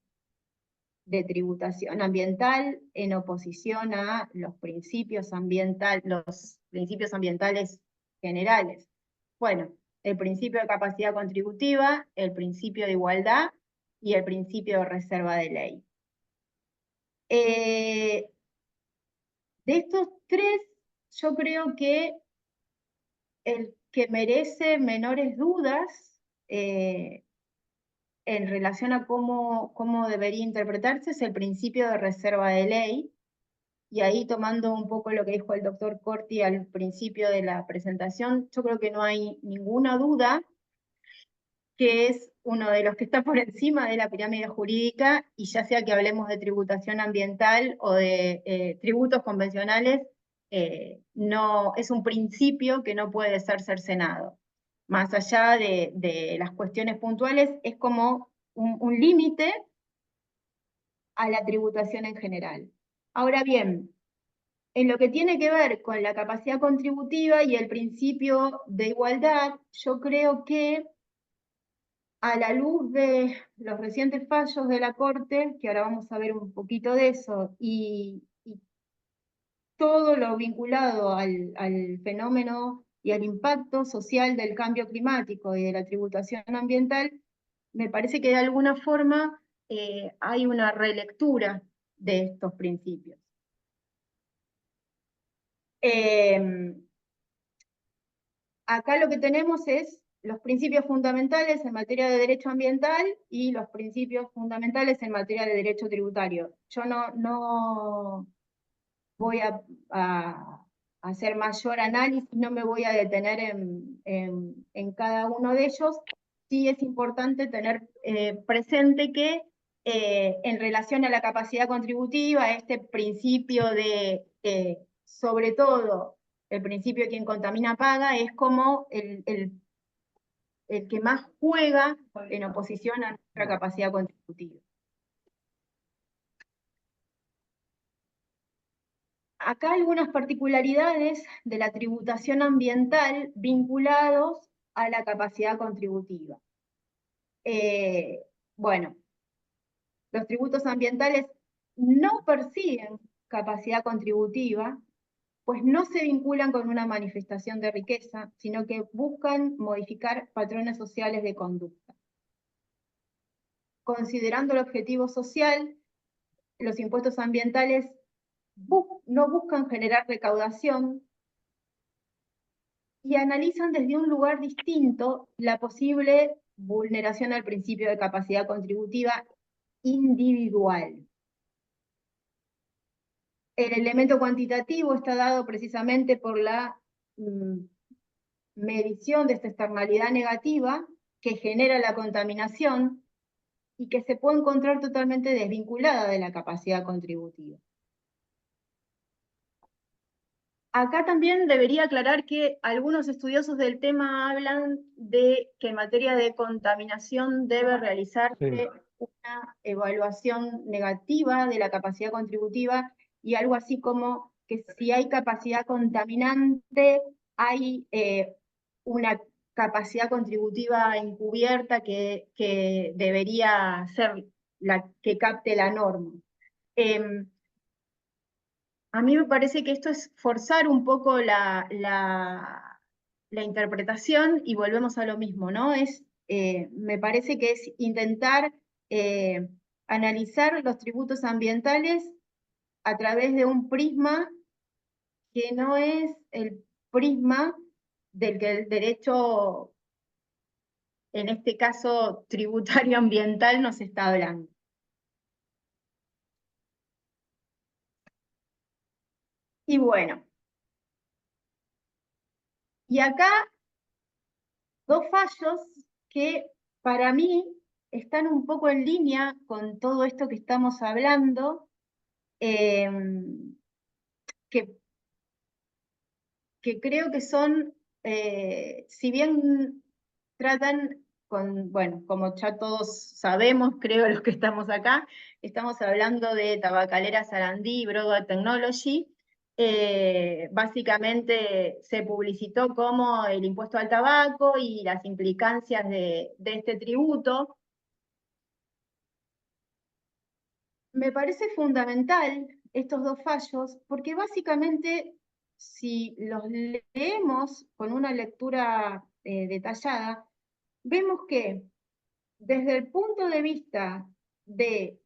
tributación ambiental en oposición a los principios ambientales generales? Bueno, el principio de capacidad contributiva, el principio de igualdad y el principio de reserva de ley. De estos tres, yo creo que el que merece menores dudas en relación a cómo debería interpretarse es el principio de reserva de ley, y ahí tomando un poco lo que dijo el doctor Corti al principio de la presentación, yo creo que no hay ninguna duda que es uno de los que está por encima de la pirámide jurídica, y ya sea que hablemos de tributación ambiental o de tributos convencionales, no, es un principio que no puede ser cercenado. Más allá de las cuestiones puntuales, es como un límite a la tributación en general. Ahora bien, en lo que tiene que ver con la capacidad contributiva y el principio de igualdad, yo creo que a la luz de los recientes fallos de la Corte, que ahora vamos a ver un poquito de eso, y todo lo vinculado al fenómeno y al impacto social del cambio climático y de la tributación ambiental, me parece que de alguna forma hay una relectura de estos principios. Acá lo que tenemos es los principios fundamentales en materia de derecho ambiental y los principios fundamentales en materia de derecho tributario. Yo no voy a hacer mayor análisis, no me voy a detener en cada uno de ellos. Sí es importante tener presente que en relación a la capacidad contributiva, este principio de, sobre todo, el principio de quien contamina paga, es como el que más juega en oposición a nuestra capacidad contributiva. Acá algunas particularidades de la tributación ambiental vinculados a la capacidad contributiva. Bueno, los tributos ambientales no persiguen capacidad contributiva, pues no se vinculan con una manifestación de riqueza, sino que buscan modificar patrones sociales de conducta. Considerando el objetivo social, los impuestos ambientales no buscan generar recaudación y analizan desde un lugar distinto la posible vulneración al principio de capacidad contributiva individual. El elemento cuantitativo está dado precisamente por la medición de esta externalidad negativa que genera la contaminación y que se puede encontrar totalmente desvinculada de la capacidad contributiva. Acá también debería aclarar que algunos estudiosos del tema hablan de que en materia de contaminación debe realizarse una evaluación negativa de la capacidad contributiva, y algo así como que si hay capacidad contaminante, hay una capacidad contributiva encubierta que debería ser la que capte la norma. A mí me parece que esto es forzar un poco la interpretación, y volvemos a lo mismo, ¿no? Me parece que es intentar analizar los tributos ambientales a través de un prisma que no es el prisma del que el derecho, en este caso tributario ambiental, nos está hablando. Y bueno, y acá dos fallos que para mí están un poco en línea con todo esto que estamos hablando, que creo que son, si bien tratan con, bueno, como ya todos sabemos, creo los que estamos acá, estamos hablando de Tabacalera Sarandí y Broadway Technology. Básicamente se publicitó como el impuesto al tabaco y las implicancias de este tributo. Me parece fundamental estos dos fallos, porque básicamente si los leemos con una lectura detallada, vemos que desde el punto de vista de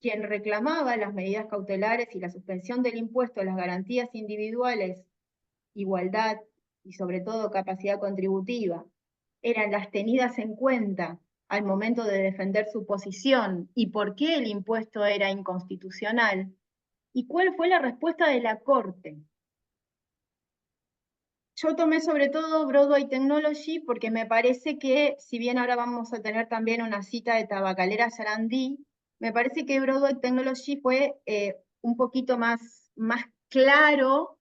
quien reclamaba las medidas cautelares y la suspensión del impuesto, las garantías individuales, igualdad y sobre todo capacidad contributiva, eran las tenidas en cuenta al momento de defender su posición y por qué el impuesto era inconstitucional, y cuál fue la respuesta de la Corte. Yo tomé sobre todo Broadway Technology porque me parece que, si bien ahora vamos a tener también una cita de Tabacalera Sarandí, me parece que Broadway Technology fue un poquito más claro,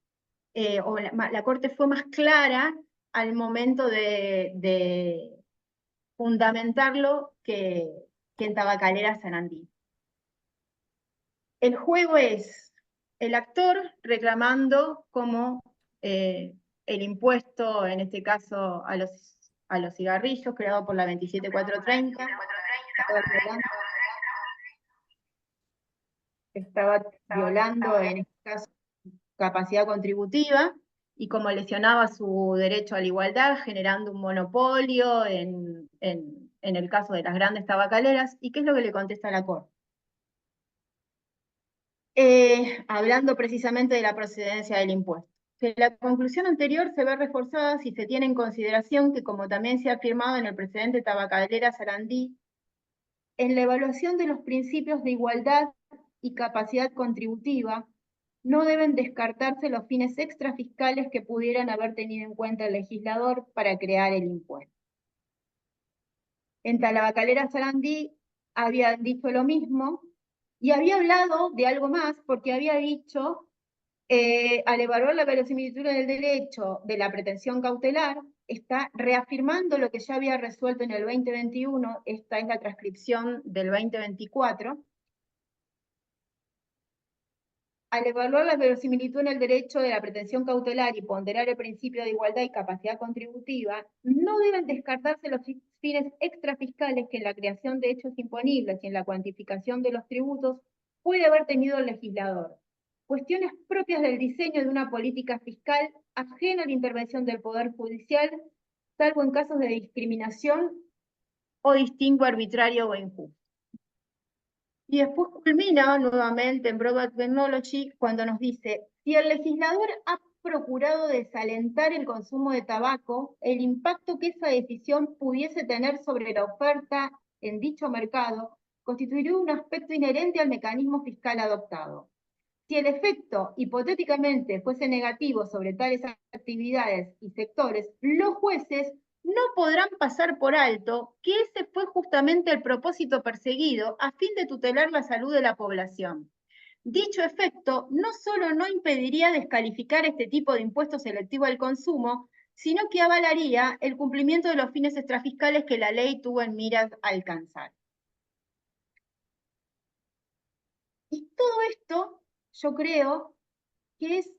o la Corte fue más clara al momento de fundamentarlo que en Tabacalera Sarandí. El juego es el actor reclamando como el impuesto, en este caso a los cigarrillos, creado por la 27430, estaba violando en este caso capacidad contributiva, y como lesionaba su derecho a la igualdad, generando un monopolio en el caso de las grandes tabacaleras. ¿Y qué es lo que le contesta la Corte? Hablando precisamente de la procedencia del impuesto. Que la conclusión anterior se ve reforzada si se tiene en consideración que, como también se ha afirmado en el precedente Tabacalera Sarandí, en la evaluación de los principios de igualdad y capacidad contributiva, no deben descartarse los fines extrafiscales que pudieran haber tenido en cuenta el legislador para crear el impuesto. En Tabacalera Sarandí había dicho lo mismo, y había hablado de algo más, porque había dicho, al evaluar la verosimilitud del derecho de la pretensión cautelar, está reafirmando lo que ya había resuelto en el 2021, esta es la transcripción del 2024, al evaluar la verosimilitud en el derecho de la pretensión cautelar y ponderar el principio de igualdad y capacidad contributiva, no deben descartarse los fines extrafiscales que en la creación de hechos imponibles y en la cuantificación de los tributos puede haber tenido el legislador. Cuestiones propias del diseño de una política fiscal ajena a la intervención del Poder Judicial, salvo en casos de discriminación o distingo arbitrario o injusto. Y después culmina nuevamente en Broadway Technology cuando nos dice, si el legislador ha procurado desalentar el consumo de tabaco, el impacto que esa decisión pudiese tener sobre la oferta en dicho mercado constituiría un aspecto inherente al mecanismo fiscal adoptado. Si el efecto hipotéticamente fuese negativo sobre tales actividades y sectores, los jueces no podrán pasar por alto que ese fue justamente el propósito perseguido a fin de tutelar la salud de la población. Dicho efecto no solo no impediría descalificar este tipo de impuesto selectivo al consumo, sino que avalaría el cumplimiento de los fines extrafiscales que la ley tuvo en miras alcanzar. Y todo esto, yo creo que es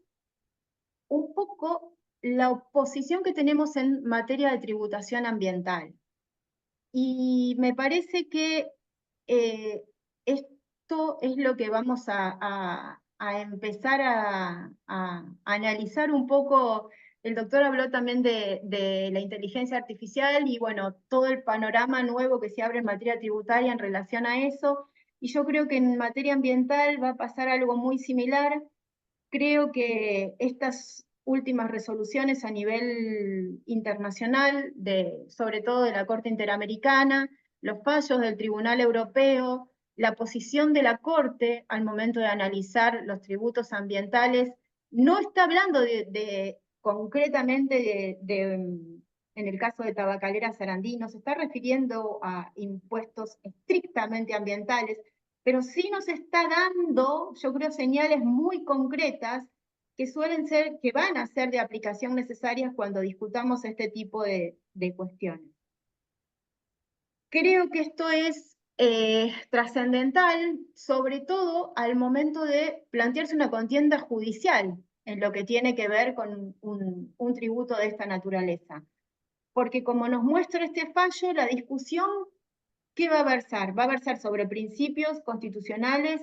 un poco la oposición que tenemos en materia de tributación ambiental. Y me parece que esto es lo que vamos a empezar a analizar un poco. El doctor habló también de la inteligencia artificial y bueno, todo el panorama nuevo que se abre en materia tributaria en relación a eso. Y yo creo que en materia ambiental va a pasar algo muy similar. Creo que estas últimas resoluciones a nivel internacional, sobre todo de la Corte Interamericana, los fallos del Tribunal Europeo, la posición de la Corte al momento de analizar los tributos ambientales no está hablando concretamente en el caso de Tabacalera Sarandí, no se está refiriendo a impuestos estrictamente ambientales, pero sí nos está dando, yo creo, señales muy concretas que suelen ser, que van a ser de aplicación necesarias cuando discutamos este tipo de cuestiones. Creo que esto es trascendental, sobre todo al momento de plantearse una contienda judicial en lo que tiene que ver con un tributo de esta naturaleza. Porque como nos muestra este fallo, la discusión, ¿qué va a versar? Va a versar sobre principios constitucionales,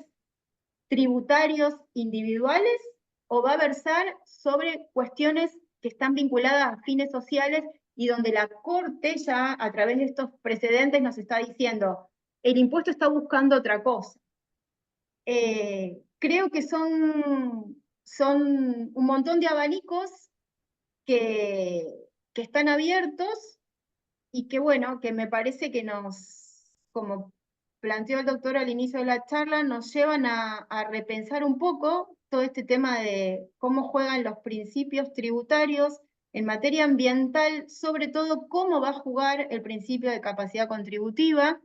tributarios individuales, o va a versar sobre cuestiones que están vinculadas a fines sociales y donde la Corte ya a través de estos precedentes nos está diciendo, el impuesto está buscando otra cosa. Creo que son un montón de abanicos que están abiertos y que bueno, que me parece que como planteó el doctor al inicio de la charla, nos llevan a repensar un poco todo este tema de cómo juegan los principios tributarios en materia ambiental, sobre todo cómo va a jugar el principio de capacidad contributiva.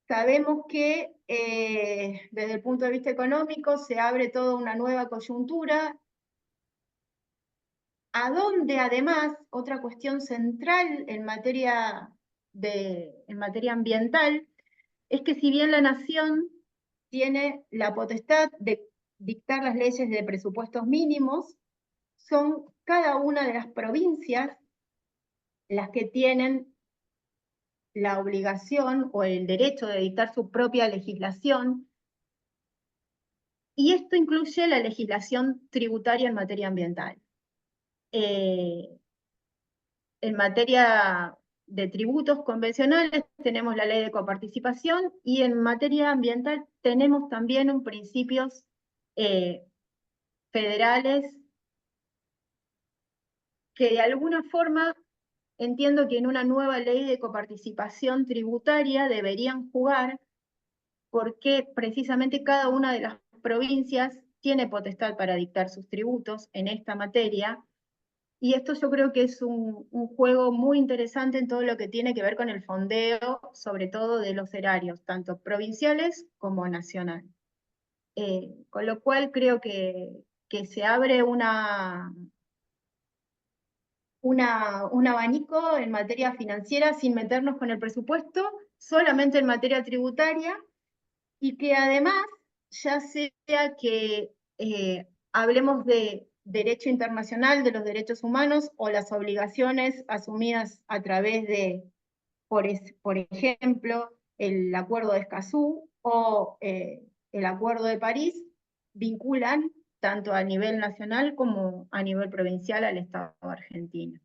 Sabemos que desde el punto de vista económico se abre toda una nueva coyuntura, a donde además otra cuestión central en materia ambiental es que si bien la nación tiene la potestad de dictar las leyes de presupuestos mínimos, son cada una de las provincias las que tienen la obligación o el derecho de dictar su propia legislación, y esto incluye la legislación tributaria en materia ambiental. En materia de tributos convencionales tenemos la ley de coparticipación, y en materia ambiental tenemos también principios federales que de alguna forma entiendo que en una nueva ley de coparticipación tributaria deberían jugar, porque precisamente cada una de las provincias tiene potestad para dictar sus tributos en esta materia, y esto yo creo que es un juego muy interesante en todo lo que tiene que ver con el fondeo, sobre todo de los erarios, tanto provinciales como nacional. Con lo cual creo que se abre un abanico en materia financiera sin meternos con el presupuesto, solamente en materia tributaria, y que además, ya sea que hablemos de derecho internacional, de los derechos humanos, o las obligaciones asumidas a través de, por ejemplo, el Acuerdo de Escazú o el Acuerdo de París, vinculan tanto a nivel nacional como a nivel provincial al Estado argentino.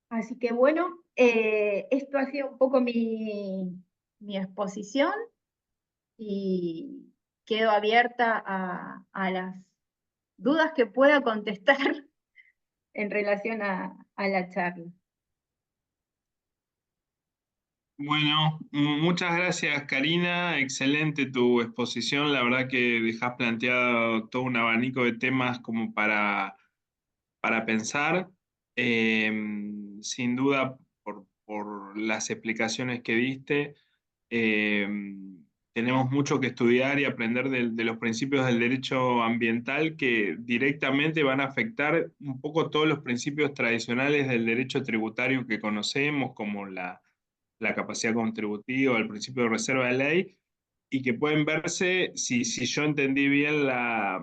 Así que bueno, esto ha sido un poco mi exposición, y quedo abierta a las dudas que pueda contestar en relación a la charla.
Bueno, muchas gracias, Karina. Excelente tu exposición. La verdad que dejas planteado todo un abanico de temas como para pensar. Sin duda, por las explicaciones que diste, tenemos mucho que estudiar y aprender de los principios del derecho ambiental, que directamente van a afectar un poco todos los principios tradicionales del derecho tributario que conocemos, como la capacidad contributiva, el principio de reserva de ley, y que pueden verse, si yo entendí bien la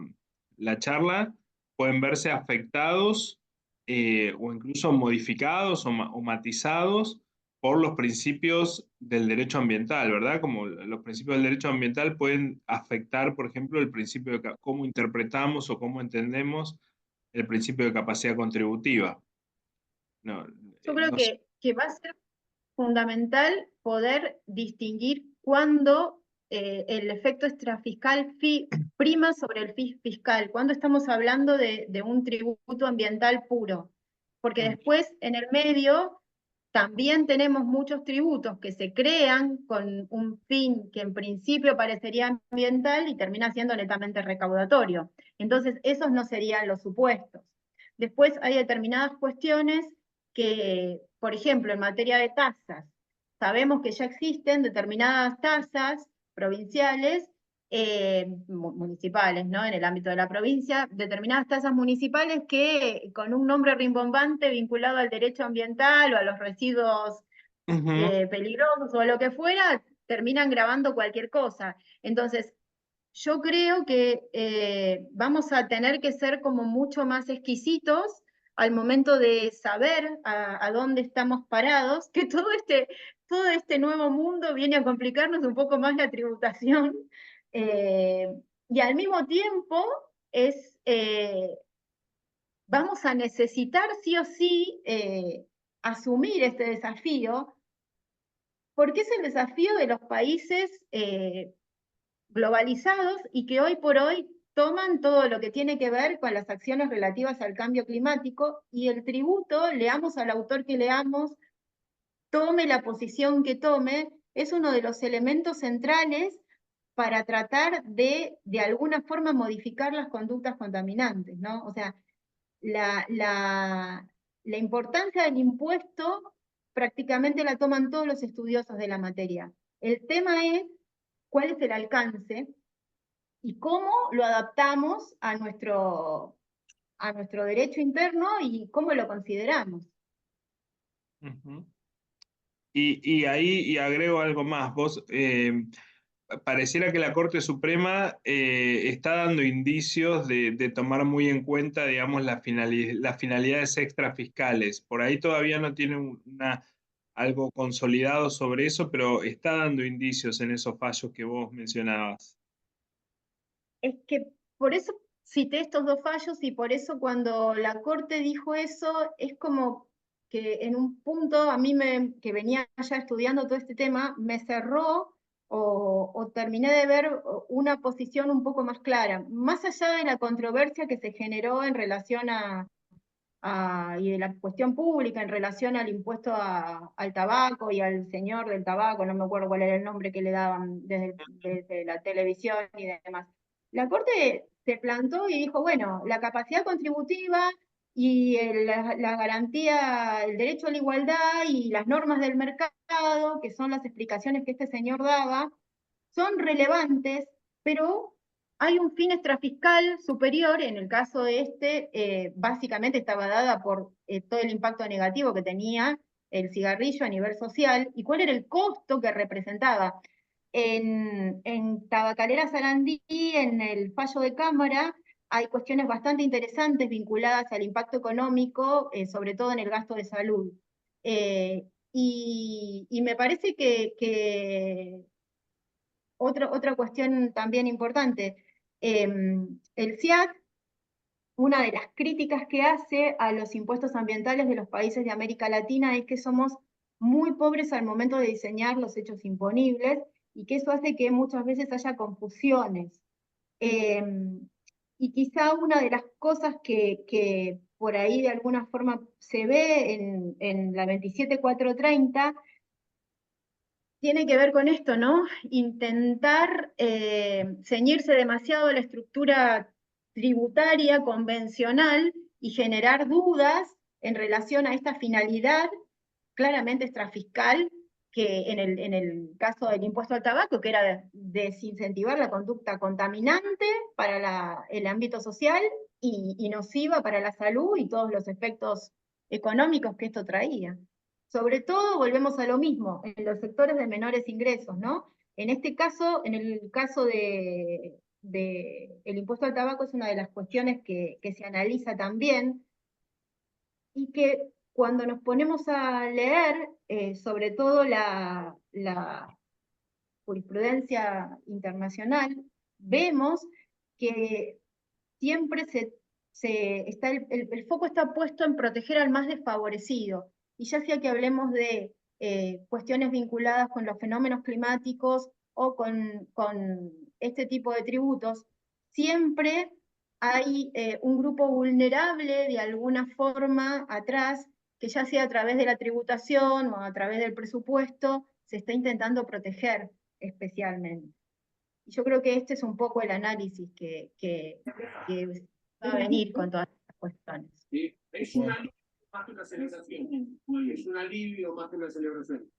charla, pueden verse afectados o incluso modificados o matizados por los principios del derecho ambiental, ¿verdad? Como los principios del derecho ambiental pueden afectar, por ejemplo, el principio de cómo interpretamos o cómo entendemos el principio de capacidad contributiva. No,
Yo creo
no sé.
que va a ser fundamental poder distinguir cuándo el efecto extrafiscal prima sobre el fiscal, cuando estamos hablando de un tributo ambiental puro, porque después en el medio también tenemos muchos tributos que se crean con un fin que en principio parecería ambiental y termina siendo netamente recaudatorio. Entonces, esos no serían los supuestos. Después hay determinadas cuestiones que, por ejemplo, en materia de tasas, sabemos que ya existen determinadas tasas provinciales, municipales, ¿no? En el ámbito de la provincia, determinadas tasas municipales que con un nombre rimbombante vinculado al derecho ambiental o a los residuos peligrosos o a lo que fuera, terminan grabando cualquier cosa. Entonces, yo creo que vamos a tener que ser como mucho más exquisitos al momento de saber a dónde estamos parados, que todo este nuevo mundo viene a complicarnos un poco más la tributación, y al mismo tiempo vamos a necesitar sí o sí asumir este desafío, porque es el desafío de los países globalizados y que hoy por hoy toman todo lo que tiene que ver con las acciones relativas al cambio climático, y el tributo, leamos al autor que leamos, tome la posición que tome, es uno de los elementos centrales para tratar de alguna forma modificar las conductas contaminantes, ¿no? O sea, la importancia del impuesto prácticamente la toman todos los estudiosos de la materia. El tema es cuál es el alcance y cómo lo adaptamos a nuestro derecho interno y cómo lo consideramos.
Y ahí y agrego algo más. Vos, pareciera que la Corte Suprema está dando indicios de tomar muy en cuenta, digamos, las finalidades extrafiscales. Por ahí todavía no tiene algo consolidado sobre eso, pero está dando indicios en esos fallos que vos mencionabas.
Es que por eso cité estos dos fallos, y por eso cuando la Corte dijo eso, es como que en un punto a mí, que venía ya estudiando todo este tema, me cerró o terminé de ver una posición un poco más clara, más allá de la controversia que se generó en relación y de la cuestión pública en relación al impuesto al tabaco y al señor del tabaco, no me acuerdo cuál era el nombre que le daban desde la televisión y demás. La Corte se plantó y dijo, bueno, la capacidad contributiva y la garantía, el derecho a la igualdad y las normas del mercado, que son las explicaciones que este señor daba, son relevantes, pero hay un fin extrafiscal superior. En el caso de básicamente estaba dada por todo el impacto negativo que tenía el cigarrillo a nivel social, y cuál era el costo que representaba. En Tabacalera Sarandí, en el fallo de Cámara, hay cuestiones bastante interesantes vinculadas al impacto económico, sobre todo en el gasto de salud. Y me parece que otra cuestión también importante, el CIAT, una de las críticas que hace a los impuestos ambientales de los países de América Latina es que somos muy pobres al momento de diseñar los hechos imponibles, y que eso hace que muchas veces haya confusiones. Y quizá una de las cosas que por ahí de alguna forma se ve en la 27430 tiene que ver con esto, ¿no? Intentar ceñirse demasiado a la estructura tributaria convencional y generar dudas en relación a esta finalidad claramente extrafiscal, que en el caso del impuesto al tabaco, que era desincentivar la conducta contaminante para el ámbito social y nociva para la salud y todos los efectos económicos que esto traía. Sobre todo, volvemos a lo mismo, en los sectores de menores ingresos, ¿no? En este caso, en el caso el impuesto al tabaco, es una de las cuestiones que se analiza también, y que cuando nos ponemos a leer, sobre todo la jurisprudencia internacional, vemos que siempre el foco está puesto en proteger al más desfavorecido, y ya sea que hablemos de cuestiones vinculadas con los fenómenos climáticos o con este tipo de tributos, siempre hay un grupo vulnerable de alguna forma atrás que ya sea a través de la tributación o a través del presupuesto, se está intentando proteger especialmente. Y yo creo que este es un poco el análisis que va a venir con todas estas cuestiones.
¿Sí? Es un alivio más que una celebración. Es un alivio más que una celebración.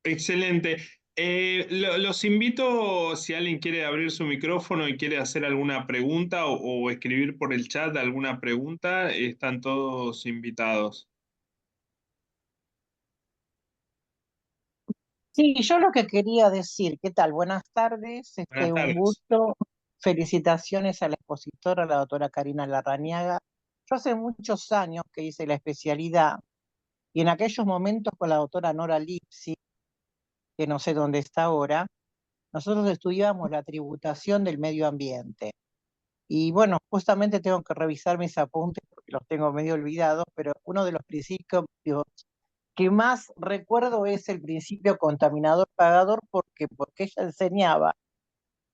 Excelente. Los invito, si alguien quiere abrir su micrófono y quiere hacer alguna pregunta o escribir por el chat alguna pregunta, están todos invitados.
Sí, yo lo que quería decir, ¿qué tal? Buenas tardes,
Buenas
un
tardes.
gusto. Felicitaciones a la expositora, la doctora Karina Larrañaga. Yo hace muchos años que hice la especialidad y en aquellos momentos con la doctora Nora Lipsi, que no sé dónde está ahora, nosotros estudiábamos la tributación del medio ambiente. Y bueno, justamente tengo que revisar mis apuntes porque los tengo medio olvidados, pero uno de los principios que más recuerdo es el principio contaminador-pagador porque ella enseñaba,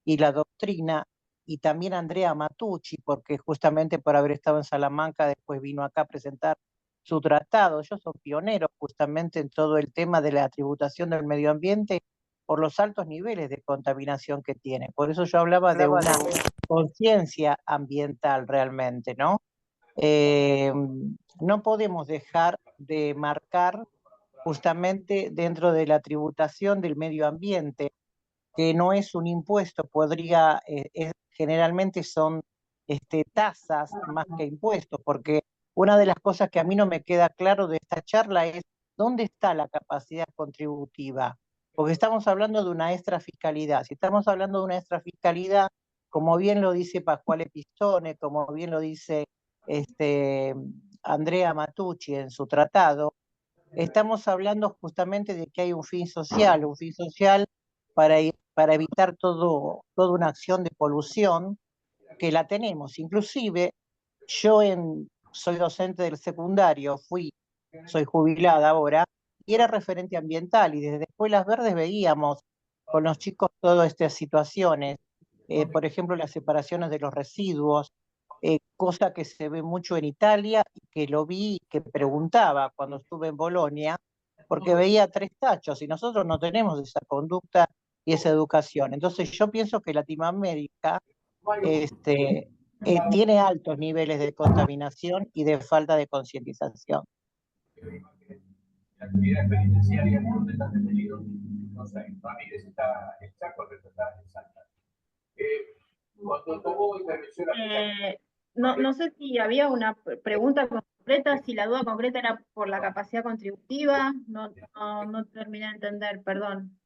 y la doctrina, y también Andrea Matucci, porque justamente por haber estado en Salamanca después vino acá a presentar su tratado. Ellos son pioneros justamente en todo el tema de la tributación del medio ambiente por los altos niveles de contaminación que tiene. Por eso yo hablaba de una conciencia ambiental realmente, ¿no? No podemos dejar de marcar justamente dentro de la tributación del medio ambiente, que no es un impuesto, generalmente son tasas más que impuestos, porque una de las cosas que a mí no me queda claro de esta charla es dónde está la capacidad contributiva, porque estamos hablando de una extrafiscalidad. Si estamos hablando de una extrafiscalidad, como bien lo dice Pascual Pistone, como bien lo dice Andrea Matucci en su tratado, estamos hablando justamente de que hay un fin social para evitar toda una acción de polución que la tenemos. Inclusive, soy docente del secundario, soy jubilada ahora, y era referente ambiental, y desde Escuelas Verdes veíamos con los chicos todas estas situaciones, por ejemplo, las separaciones de los residuos, cosa que se ve mucho en Italia, y que lo vi, que preguntaba cuando estuve en Bolonia, porque veía 3 tachos, y nosotros no tenemos esa conducta y esa educación. Entonces yo pienso que Latinoamérica tiene altos niveles de contaminación y de falta de concientización.
La actividad penitenciaria donde están detenidos, no sé, Ramírez está en Chaco, está en Salta. Cuando tomó intervención
no sé si había una pregunta concreta, si la duda concreta era por la capacidad contributiva, no terminé de entender, perdón.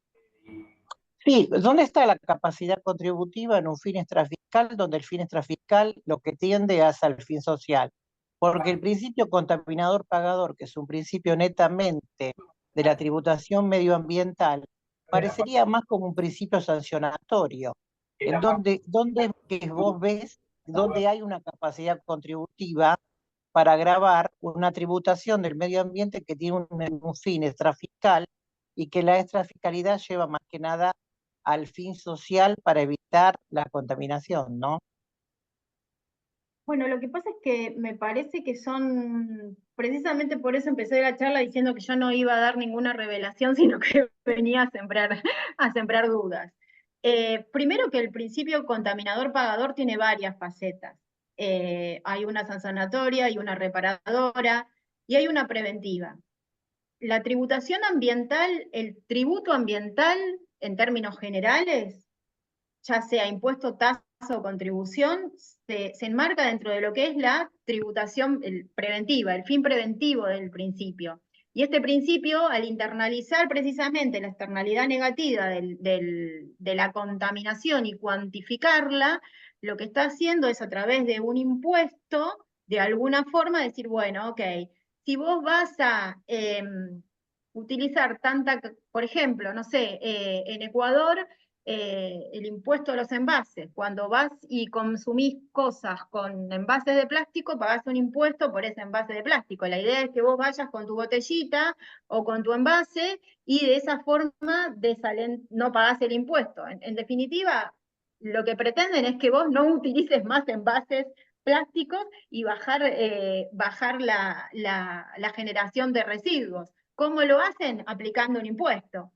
Sí, ¿dónde está la capacidad contributiva en un fin extrafiscal, donde el fin extrafiscal lo que tiende es al fin social? Porque el principio contaminador-pagador, que es un principio netamente de la tributación medioambiental, parecería más como un principio sancionatorio, en donde que vos ves donde hay una capacidad contributiva para gravar una tributación del medio ambiente que tiene un fin extrafiscal, y que la extrafiscalidad lleva más que nada al fin social para evitar la contaminación, ¿no?
Bueno, lo que pasa es que me parece que precisamente por eso empecé la charla diciendo que yo no iba a dar ninguna revelación, sino que venía a sembrar dudas. Primero que el principio contaminador-pagador tiene varias facetas. Hay una sancionatoria, hay una reparadora y hay una preventiva. La tributación ambiental, el tributo ambiental, en términos generales, ya sea impuesto, tasa o contribución, se enmarca dentro de lo que es la tributación preventiva, el fin preventivo del principio. Y este principio, al internalizar precisamente la externalidad negativa de la contaminación y cuantificarla, lo que está haciendo es a través de un impuesto, de alguna forma decir, bueno, ok, si vos vas a utilizar por ejemplo, no sé, en Ecuador, el impuesto a los envases. Cuando vas y consumís cosas con envases de plástico, pagás un impuesto por ese envase de plástico. La idea es que vos vayas con tu botellita o con tu envase y de esa forma no pagás el impuesto. En definitiva, lo que pretenden es que vos no utilices más envases plásticos y bajar la generación de residuos. ¿Cómo lo hacen? Aplicando un impuesto.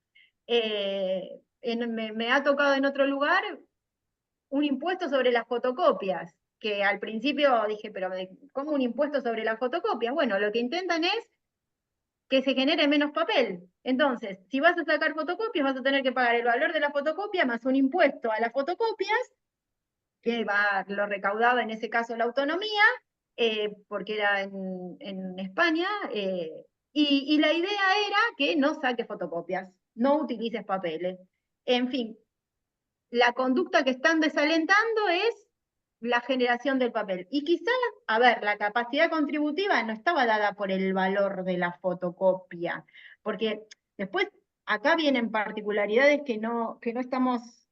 Me ha tocado en otro lugar un impuesto sobre las fotocopias, que al principio dije, pero ¿cómo un impuesto sobre las fotocopias? Bueno, lo que intentan es que se genere menos papel. Entonces, si vas a sacar fotocopias, vas a tener que pagar el valor de la fotocopia más un impuesto a las fotocopias, que va lo recaudado en ese caso la autonomía, porque era en España, y la idea era que no saques fotocopias, no utilices papeles. En fin, la conducta que están desalentando es la generación del papel. Y quizás, a ver, la capacidad contributiva no estaba dada por el valor de la fotocopia, porque después acá vienen particularidades que no estamos,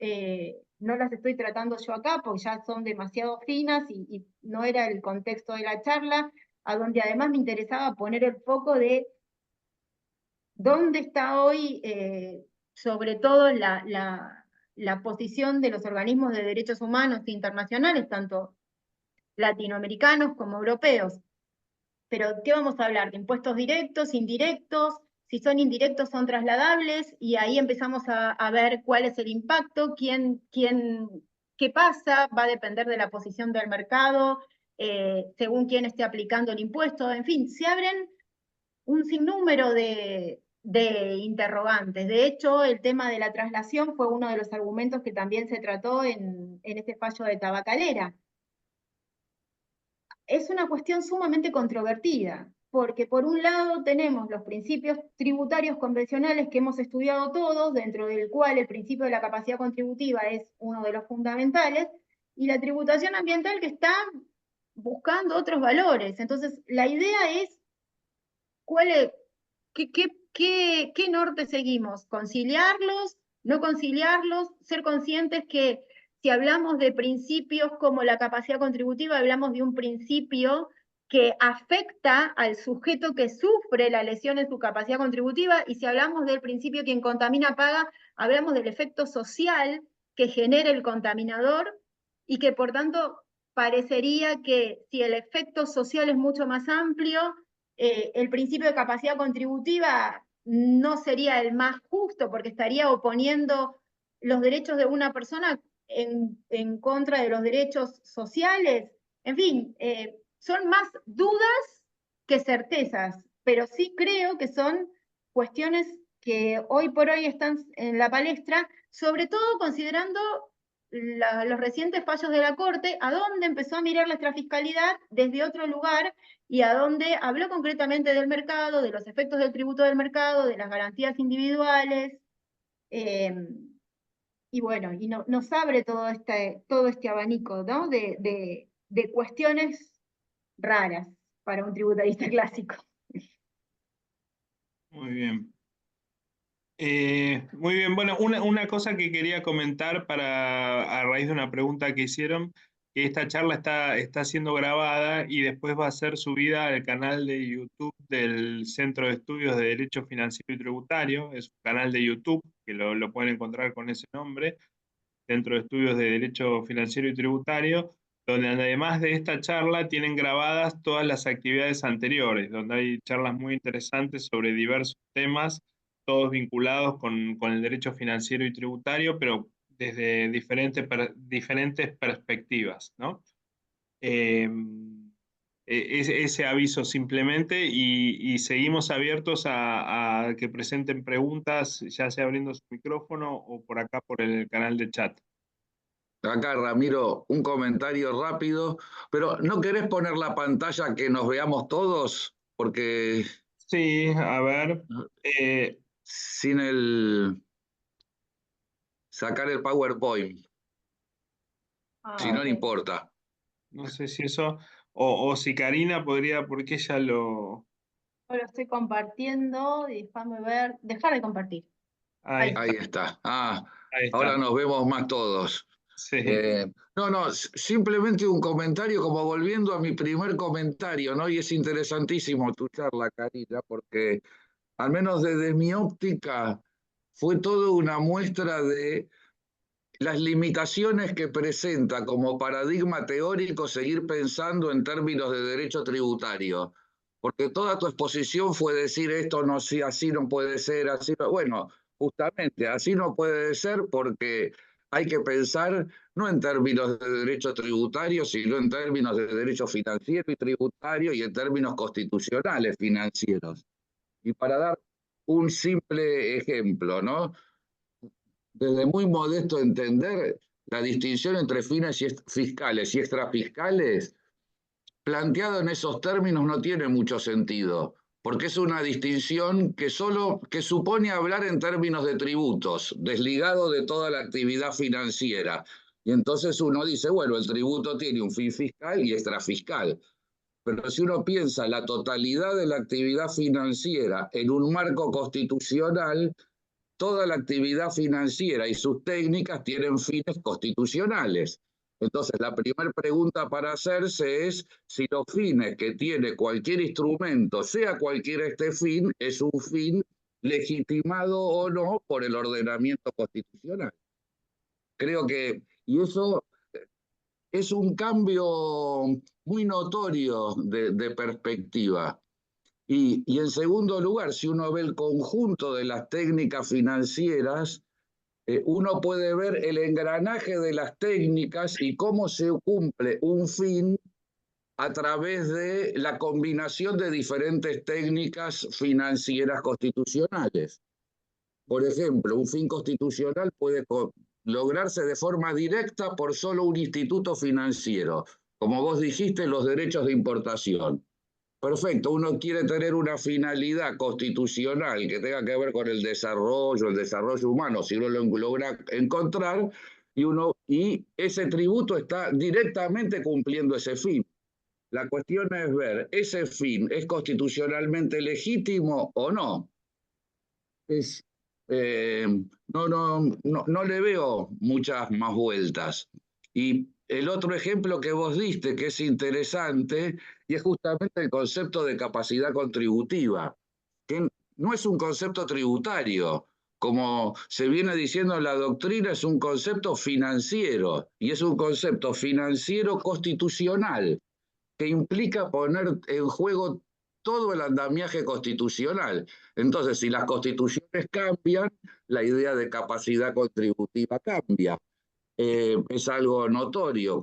no las estoy tratando yo acá, porque ya son demasiado finas y no era el contexto de la charla, a donde además me interesaba poner el foco de dónde está hoy, sobre todo la posición de los organismos de derechos humanos internacionales, tanto latinoamericanos como europeos. Pero, ¿qué vamos a hablar? ¿De impuestos directos, indirectos? Si son indirectos, son trasladables, y ahí empezamos a ver cuál es el impacto, qué pasa, va a depender de la posición del mercado, según quién esté aplicando el impuesto, en fin, se abren un sinnúmero de interrogantes. De hecho, el tema de la traslación fue uno de los argumentos que también se trató en este fallo de Tabacalera. Es una cuestión sumamente controvertida, porque por un lado tenemos los principios tributarios convencionales que hemos estudiado todos, dentro del cual el principio de la capacidad contributiva es uno de los fundamentales, y la tributación ambiental que está buscando otros valores. Entonces, la idea es ¿qué norte seguimos? ¿Conciliarlos? ¿No conciliarlos? Ser conscientes que si hablamos de principios como la capacidad contributiva, hablamos de un principio que afecta al sujeto que sufre la lesión en su capacidad contributiva, y si hablamos del principio quien contamina paga, hablamos del efecto social que genera el contaminador, y que por tanto parecería que si el efecto social es mucho más amplio, el principio de capacidad contributiva no sería el más justo, porque estaría oponiendo los derechos de una persona en contra de los derechos sociales. En fin, son más dudas que certezas, pero sí creo que son cuestiones que hoy por hoy están en la palestra, sobre todo considerando los recientes fallos de la Corte, a dónde empezó a mirar la extrafiscalidad desde otro lugar, y a donde habló concretamente del mercado, de los efectos del tributo del mercado, de las garantías individuales, y bueno, y nos abre todo este abanico, ¿no? de cuestiones raras para un tributarista clásico.
Muy bien. Muy bien, bueno, una cosa que quería comentar a raíz de una pregunta que hicieron, que esta charla está siendo grabada y después va a ser subida al canal de YouTube del Centro de Estudios de Derecho Financiero y Tributario. Es un canal de YouTube que lo pueden encontrar con ese nombre, Centro de Estudios de Derecho Financiero y Tributario, donde además de esta charla tienen grabadas todas las actividades anteriores, donde hay charlas muy interesantes sobre diversos temas, todos vinculados con el derecho financiero y tributario, pero desde diferentes perspectivas, ¿no? Ese aviso simplemente, y seguimos abiertos a que presenten preguntas, ya sea abriendo su micrófono o por acá por el canal de chat.
Acá, Ramiro, un comentario rápido, pero ¿no querés poner la pantalla que nos veamos todos? Porque
Sí, a ver.
sin sacar el PowerPoint, si no, no importa.
No sé si eso, o si Karina podría, porque ella lo...
Yo lo estoy compartiendo, déjame ver, dejar de compartir.
Ahí
Ahí está.
ahí está.
Ahora nos vemos más todos.
Sí.
No, simplemente un comentario, como volviendo a mi primer comentario, ¿no? Y es interesantísimo tu charla, Karina, porque al menos desde mi óptica fue todo una muestra de las limitaciones que presenta como paradigma teórico seguir pensando en términos de derecho tributario. Porque toda tu exposición fue decir esto no, sí, así no puede ser, así no. Bueno, justamente así no puede ser porque hay que pensar no en términos de derecho tributario, sino en términos de derecho financiero y tributario y en términos constitucionales financieros. Y para dar un simple ejemplo, ¿no? Desde muy modesto entender, la distinción entre fines fiscales y extrafiscales, planteado en esos términos, no tiene mucho sentido, porque es una distinción que supone hablar en términos de tributos, desligado de toda la actividad financiera. Y entonces uno dice, bueno, el tributo tiene un fin fiscal y extrafiscal. Pero si uno piensa la totalidad de la actividad financiera en un marco constitucional, toda la actividad financiera y sus técnicas tienen fines constitucionales. Entonces, la primera pregunta para hacerse es si los fines que tiene cualquier instrumento, sea cualquiera este fin, es un fin legitimado o no por el ordenamiento constitucional. Creo que, y eso es un cambio muy notorio de perspectiva. Y en segundo lugar, si uno ve el conjunto de las técnicas financieras, uno puede ver el engranaje de las técnicas y cómo se cumple un fin a través de la combinación de diferentes técnicas financieras constitucionales. Por ejemplo, un fin constitucional puede lograrse de forma directa por solo un instituto financiero. Como vos dijiste, los derechos de importación. Perfecto, uno quiere tener una finalidad constitucional que tenga que ver con el desarrollo humano, si uno lo logra encontrar, y ese tributo está directamente cumpliendo ese fin. La cuestión es ver, ¿ese fin es constitucionalmente legítimo o no? No le veo muchas más vueltas. Y el otro ejemplo que vos diste, que es interesante, y es justamente el concepto de capacidad contributiva, que no es un concepto tributario, como se viene diciendo en la doctrina, es un concepto financiero, y es un concepto financiero constitucional, que implica poner en juego todo el andamiaje constitucional. Entonces, si las constituciones cambian, la idea de capacidad contributiva cambia. Es algo notorio.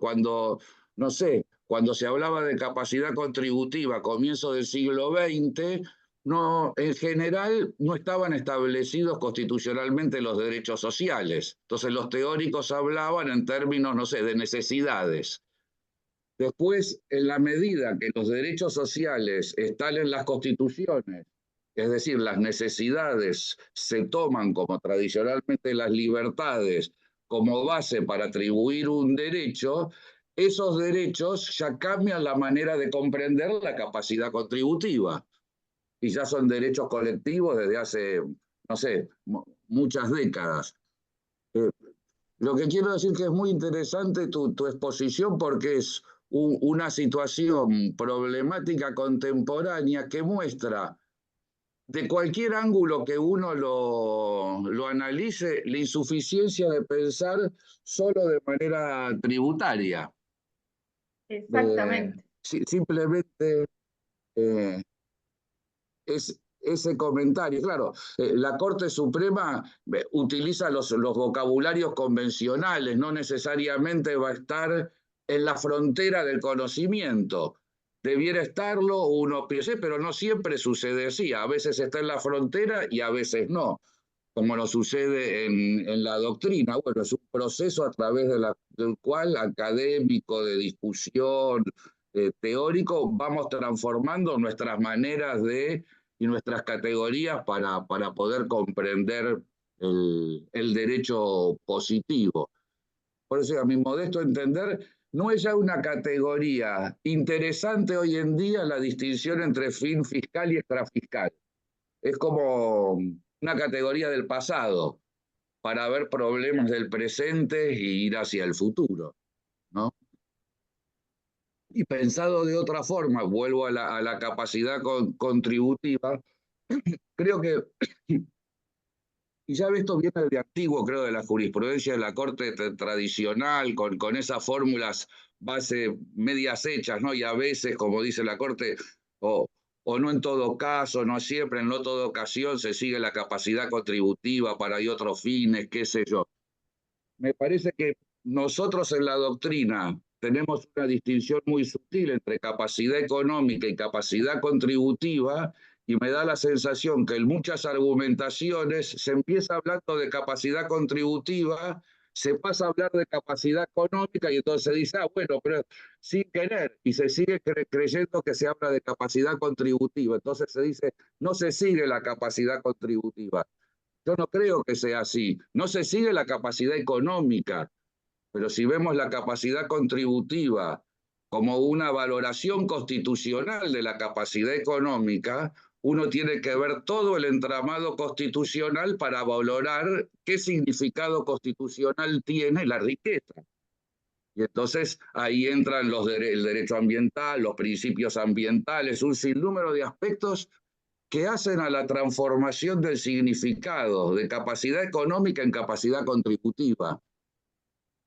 No sé, cuando se hablaba de capacidad contributiva a comienzos del siglo XX, en general no estaban establecidos constitucionalmente los derechos sociales. Entonces los teóricos hablaban en términos, no sé, de necesidades. Después, en la medida que los derechos sociales están en las constituciones, es decir, las necesidades se toman como tradicionalmente las libertades como base para atribuir un derecho, esos derechos ya cambian la manera de comprender la capacidad contributiva. Y ya son derechos colectivos desde hace, no sé, muchas décadas. Lo que quiero decir que es muy interesante tu exposición porque es una situación problemática contemporánea que muestra de cualquier ángulo que uno lo analice, la insuficiencia de pensar solo de manera tributaria.
Exactamente.
Simplemente es ese comentario. Claro, la Corte Suprema utiliza los vocabularios convencionales, no necesariamente va a estar en la frontera del conocimiento. Debiera estarlo, uno piensa, pero no siempre sucede así. A veces está en la frontera y a veces no, como lo sucede en la doctrina. Bueno, es un proceso a través del cual académico, de discusión, teórico, vamos transformando nuestras maneras y nuestras categorías para poder comprender el derecho positivo. Por eso, a mi modesto entender, no es ya una categoría interesante hoy en día la distinción entre fin fiscal y extrafiscal. Es como una categoría del pasado para ver problemas del presente y ir hacia el futuro, ¿no? Y pensado de otra forma, vuelvo a la capacidad contributiva, creo que, Y ya esto viene de antiguo, creo, de la jurisprudencia de la Corte tradicional, con esas fórmulas base medias hechas, ¿no? Y a veces, como dice la Corte, o no en todo caso, no siempre, en no toda ocasión se sigue la capacidad contributiva para y otros fines, qué sé yo. Me parece que nosotros en la doctrina tenemos una distinción muy sutil entre capacidad económica y capacidad contributiva, y me da la sensación que en muchas argumentaciones se empieza hablando de capacidad contributiva, se pasa a hablar de capacidad económica y entonces se dice, bueno, pero sin querer, y se sigue creyendo que se habla de capacidad contributiva. Entonces se dice, no se sigue la capacidad contributiva. Yo no creo que sea así. No se sigue la capacidad económica, pero si vemos la capacidad contributiva como una valoración constitucional de la capacidad económica, uno tiene que ver todo el entramado constitucional para valorar qué significado constitucional tiene la riqueza. Y entonces ahí entran el derecho ambiental, los principios ambientales, un sinnúmero de aspectos que hacen a la transformación del significado de capacidad económica en capacidad contributiva.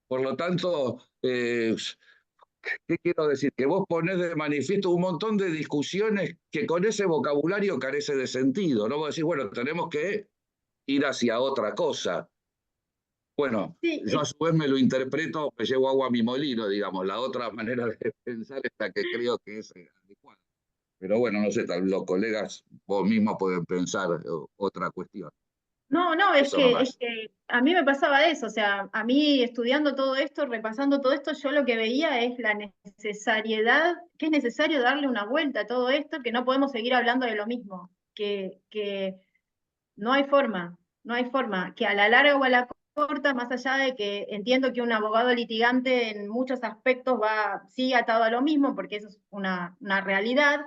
Por lo tanto, ¿qué quiero decir? Que vos ponés de manifiesto un montón de discusiones que con ese vocabulario carece de sentido, ¿no? Vos decís, bueno, tenemos que ir hacia otra cosa. Bueno,
Sí,
yo a su vez me lo interpreto, me llevo agua a mi molino, digamos. La otra manera de pensar es la que creo que es adecuada. Pero bueno, no sé, tal vez los colegas, vos mismos pueden pensar otra cuestión.
no, es
Eso
que,
nomás.
a mí me pasaba eso, o sea, a mí estudiando todo esto, repasando todo esto, yo lo que veía es la necesariedad, que es necesario darle una vuelta a todo esto, que no podemos seguir hablando de lo mismo, que no hay forma, que a la larga o a la corta, más allá de que entiendo que un abogado litigante en muchos aspectos sigue atado a lo mismo, porque eso es una realidad,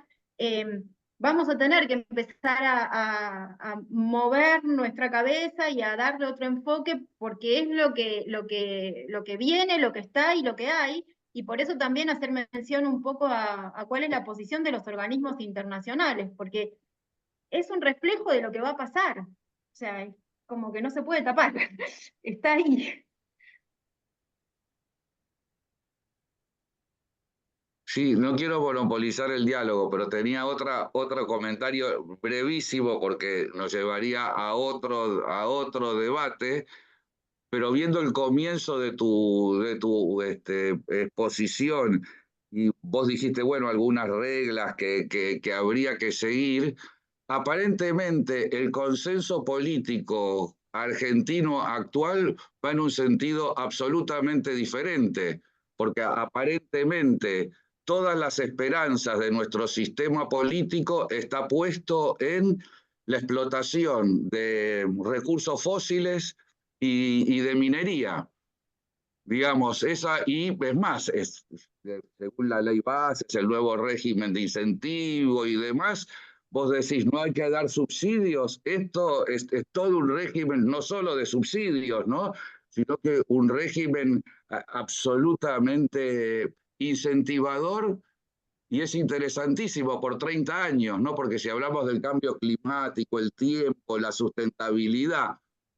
vamos a tener que empezar a mover nuestra cabeza y a darle otro enfoque, porque es lo que viene, lo que está y lo que hay, y por eso también hacer mención un poco a cuál es la posición de los organismos internacionales, porque es un reflejo de lo que va a pasar. O sea, es como que no se puede tapar. Está ahí.
Sí, no quiero monopolizar el diálogo, pero tenía otro comentario brevísimo porque nos llevaría a otro debate, pero viendo el comienzo de tu exposición, y vos dijiste, bueno, algunas reglas que habría que seguir, aparentemente el consenso político argentino actual va en un sentido absolutamente diferente, porque aparentemente todas las esperanzas de nuestro sistema político está puesto en la explotación de recursos fósiles y de minería. Digamos, y es más, según la ley base, es el nuevo régimen de incentivo y demás, vos decís, no hay que dar subsidios, esto es todo un régimen no solo de subsidios, ¿no? Sino que un régimen absolutamente incentivador, y es interesantísimo por 30 años, ¿no? Porque si hablamos del cambio climático, el tiempo, la sustentabilidad,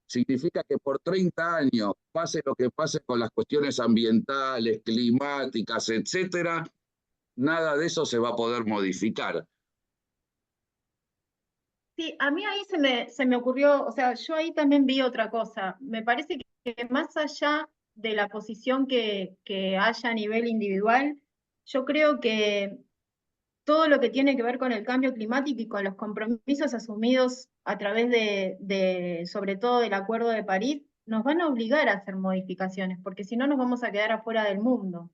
significa que por 30 años, pase lo que pase con las cuestiones ambientales, climáticas, etcétera, nada de eso se va a poder modificar.
Sí, a mí ahí se me ocurrió, o sea, yo ahí también vi otra cosa. Me parece que más allá de la posición que haya a nivel individual, yo creo que todo lo que tiene que ver con el cambio climático y con los compromisos asumidos a través sobre todo del Acuerdo de París, nos van a obligar a hacer modificaciones, porque si no nos vamos a quedar afuera del mundo.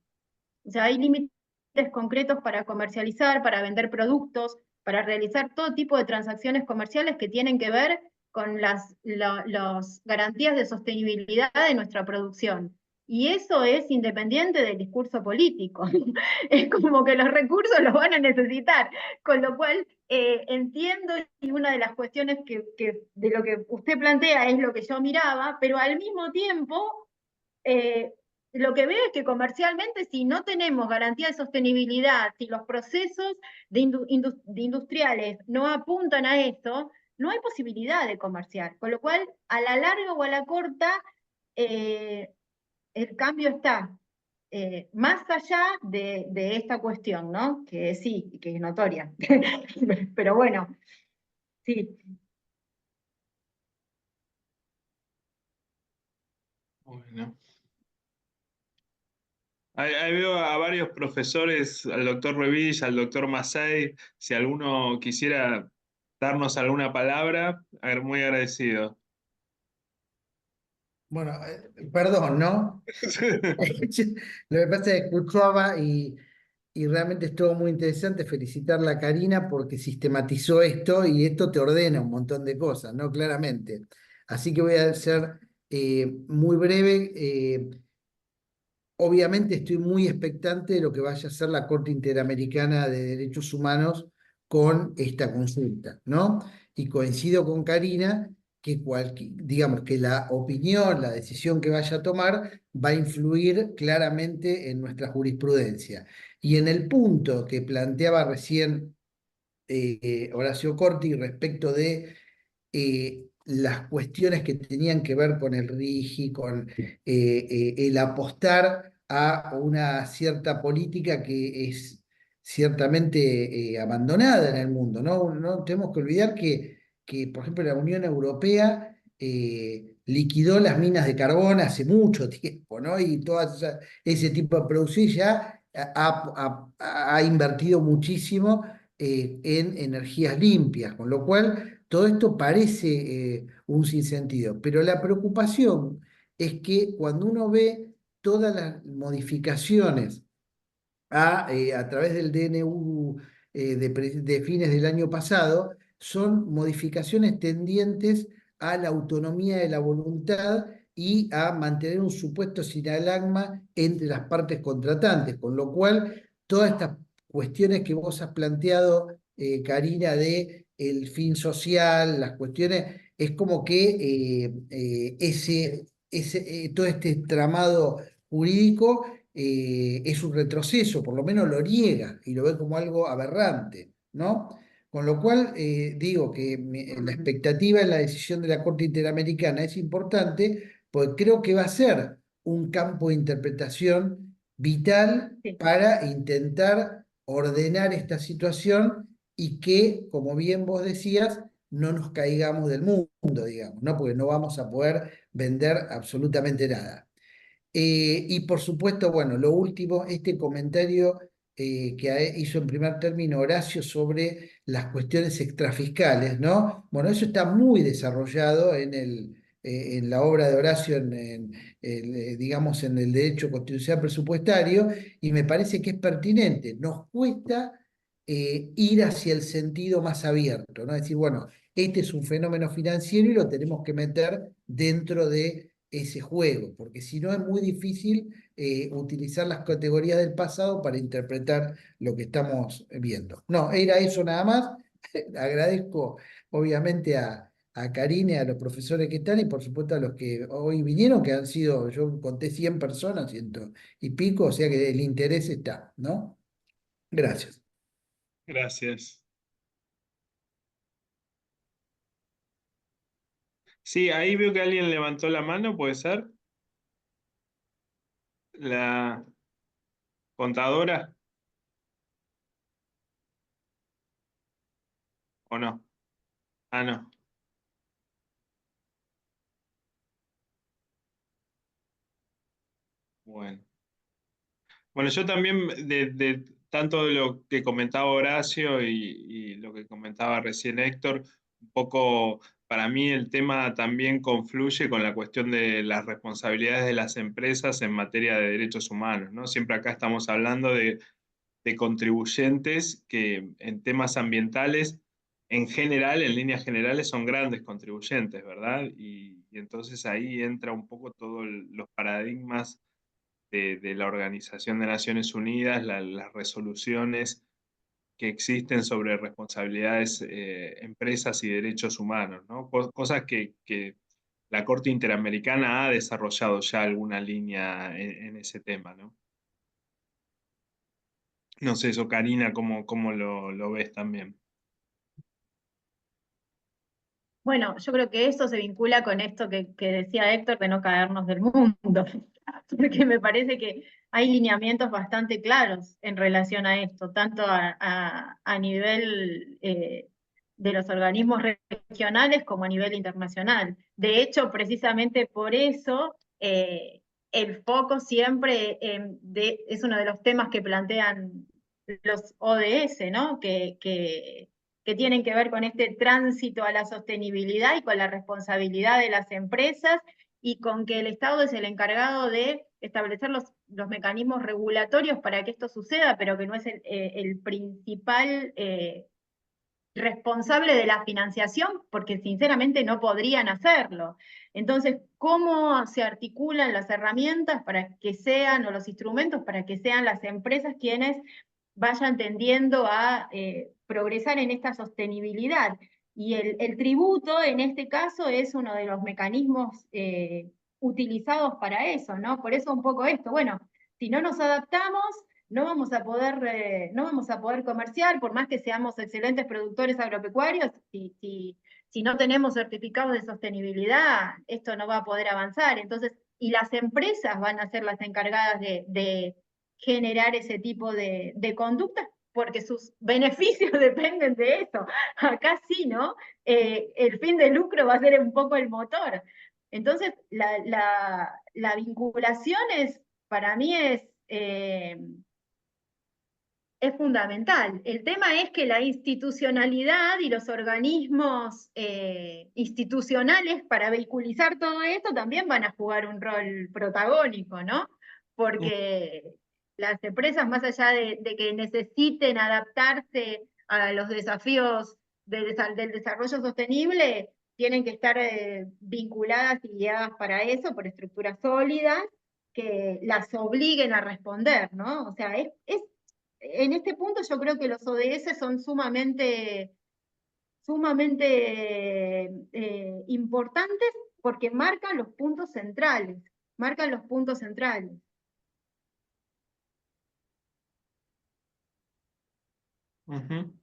O sea, hay límites concretos para comercializar, para vender productos, para realizar todo tipo de transacciones comerciales que tienen que ver con las garantías de sostenibilidad de nuestra producción. Y eso es independiente del discurso político. Es como que los recursos los van a necesitar, con lo cual entiendo, y una de las cuestiones de lo que usted plantea es lo que yo miraba, pero al mismo tiempo lo que veo es que comercialmente, si no tenemos garantía de sostenibilidad, si los procesos industriales no apuntan a esto, no hay posibilidad de comerciar, con lo cual a la larga o a la corta el cambio está más allá de esta cuestión, ¿no? Que sí, que es notoria. Pero bueno, sí.
Bueno. Ahí veo a varios profesores, al doctor Revilla, al doctor Masay, si alguno quisiera darnos alguna palabra, muy agradecido.
Bueno, perdón, ¿no? Lo que pasa es que escuchaba y realmente estuvo muy interesante felicitarla a Karina porque sistematizó esto y esto te ordena un montón de cosas, ¿no? Claramente. Así que voy a ser muy breve. Obviamente estoy muy expectante de lo que vaya a hacer la Corte Interamericana de Derechos Humanos con esta consulta, ¿no? Y coincido con Karina que digamos que la opinión, la decisión que vaya a tomar va a influir claramente en nuestra jurisprudencia. Y en el punto que planteaba recién Horacio Corti respecto de las cuestiones que tenían que ver con el RIGI, con el apostar a una cierta política que es ciertamente abandonada en el mundo, ¿no? No tenemos que olvidar que, por ejemplo, la Unión Europea liquidó las minas de carbón hace mucho tiempo, ¿no? Y todo ese tipo de producción ya ha invertido muchísimo en energías limpias, con lo cual todo esto parece un sinsentido. Pero la preocupación es que cuando uno ve todas las modificaciones a través del DNU de fines del año pasado, son modificaciones tendientes a la autonomía de la voluntad y a mantener un supuesto sinalagma entre las partes contratantes, con lo cual todas estas cuestiones que vos has planteado, Karina, de el fin social, las cuestiones, es como que todo este tramado jurídico es un retroceso, por lo menos lo niega y lo ve como algo aberrante, ¿no? Con lo cual, digo que la expectativa en la decisión de la Corte Interamericana es importante, porque creo que va a ser un campo de interpretación vital
Sí.
para intentar ordenar esta situación y que, como bien vos decías, no nos caigamos del mundo, digamos, ¿no? Porque no vamos a poder vender absolutamente nada. Y por supuesto, bueno, lo último, este comentario que hizo en primer término Horacio sobre las cuestiones extrafiscales, ¿no? Bueno, eso está muy desarrollado en la obra de Horacio, digamos, en el derecho constitucional presupuestario, y me parece que es pertinente. Nos cuesta ir hacia el sentido más abierto, ¿no? Es decir, bueno, este es un fenómeno financiero y lo tenemos que meter dentro de ese juego, porque si no es muy difícil utilizar las categorías del pasado para interpretar lo que estamos viendo. No, era eso nada más. Agradezco obviamente a Karine, a los profesores que están y por supuesto a los que hoy vinieron, que han sido, yo conté 100 personas, 100 y pico, o sea que el interés está, ¿no? Gracias.
Gracias. Sí, ahí veo que alguien levantó la mano, ¿puede ser? La contadora, ¿o no? Ah, no. Bueno. Bueno, yo también, de tanto de lo que comentaba Horacio y lo que comentaba recién Héctor, un poco para mí el tema también confluye con la cuestión de las responsabilidades de las empresas en materia de derechos humanos, ¿no? Siempre acá estamos hablando de contribuyentes que en temas ambientales, en general, en líneas generales, son grandes contribuyentes, ¿verdad? Y entonces ahí entra un poco todos los paradigmas de la Organización de Naciones Unidas, las resoluciones que existen sobre responsabilidades, empresas y derechos humanos, ¿no? Cosas que la Corte Interamericana ha desarrollado ya alguna línea en ese tema, ¿no? No sé eso, Karina, ¿cómo lo ves también?
Bueno, yo creo que eso se vincula con esto que decía Héctor de no caernos del mundo, porque me parece que hay lineamientos bastante claros en relación a esto, tanto a nivel de los organismos regionales como a nivel internacional. De hecho, precisamente por eso el foco siempre es uno de los temas que plantean los ODS, ¿no? Que tienen que ver con este tránsito a la sostenibilidad y con la responsabilidad de las empresas y con que el Estado es el encargado de establecer los mecanismos regulatorios para que esto suceda, pero que no es el principal responsable de la financiación, porque sinceramente no podrían hacerlo. Entonces, ¿cómo se articulan las herramientas para que sean, o los instrumentos para que sean las empresas quienes vayan tendiendo a progresar en esta sostenibilidad? Y el tributo, en este caso, es uno de los mecanismos utilizados para eso, ¿no? Por eso un poco esto, bueno, si no nos adaptamos, no vamos a poder comerciar, por más que seamos excelentes productores agropecuarios, si no tenemos certificados de sostenibilidad, esto no va a poder avanzar. Entonces, y las empresas van a ser las encargadas de generar ese tipo de conductas, porque sus beneficios dependen de eso. Acá sí, ¿no? El fin de lucro va a ser un poco el motor. Entonces, la vinculación para mí es fundamental. El tema es que la institucionalidad y los organismos institucionales para vehiculizar todo esto también van a jugar un rol protagónico, ¿no? Porque las empresas, más allá de que necesiten adaptarse a los desafíos del desarrollo sostenible, tienen que estar vinculadas y guiadas para eso por estructuras sólidas que las obliguen a responder, ¿no? O sea, en este punto yo creo que los ODS son sumamente importantes porque marcan los puntos centrales, marcan los puntos centrales.
Ujú.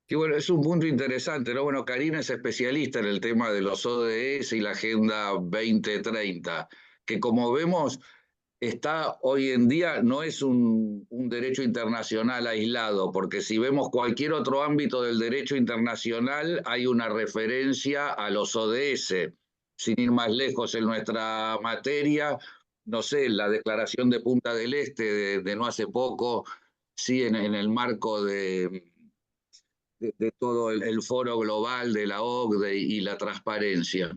Y bueno, es un punto interesante, ¿no? Bueno, Karina es especialista en el tema de los ODS y la Agenda 2030, que como vemos está hoy en día, no es un derecho internacional aislado, porque si vemos cualquier otro ámbito del derecho internacional, hay una referencia a los ODS. Sin ir más lejos en nuestra materia, no sé, la Declaración de Punta del Este de no hace poco, sí, en el marco de todo el foro global de la OCDE y la transparencia.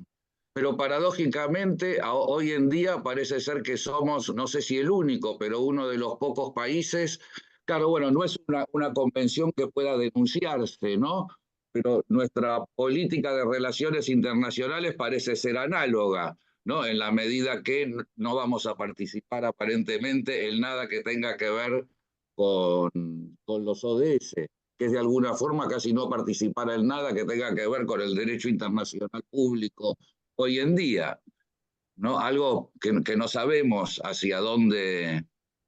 Pero paradójicamente, hoy en día parece ser que somos, no sé si el único, pero uno de los pocos países. Claro, bueno, no es una convención que pueda denunciarse, ¿no? Pero nuestra política de relaciones internacionales parece ser análoga, ¿no? En la medida que no vamos a participar aparentemente en nada que tenga que ver con los ODS, que es de alguna forma casi no participar en nada que tenga que ver con el derecho internacional público hoy en día, ¿no? Algo que no sabemos hacia dónde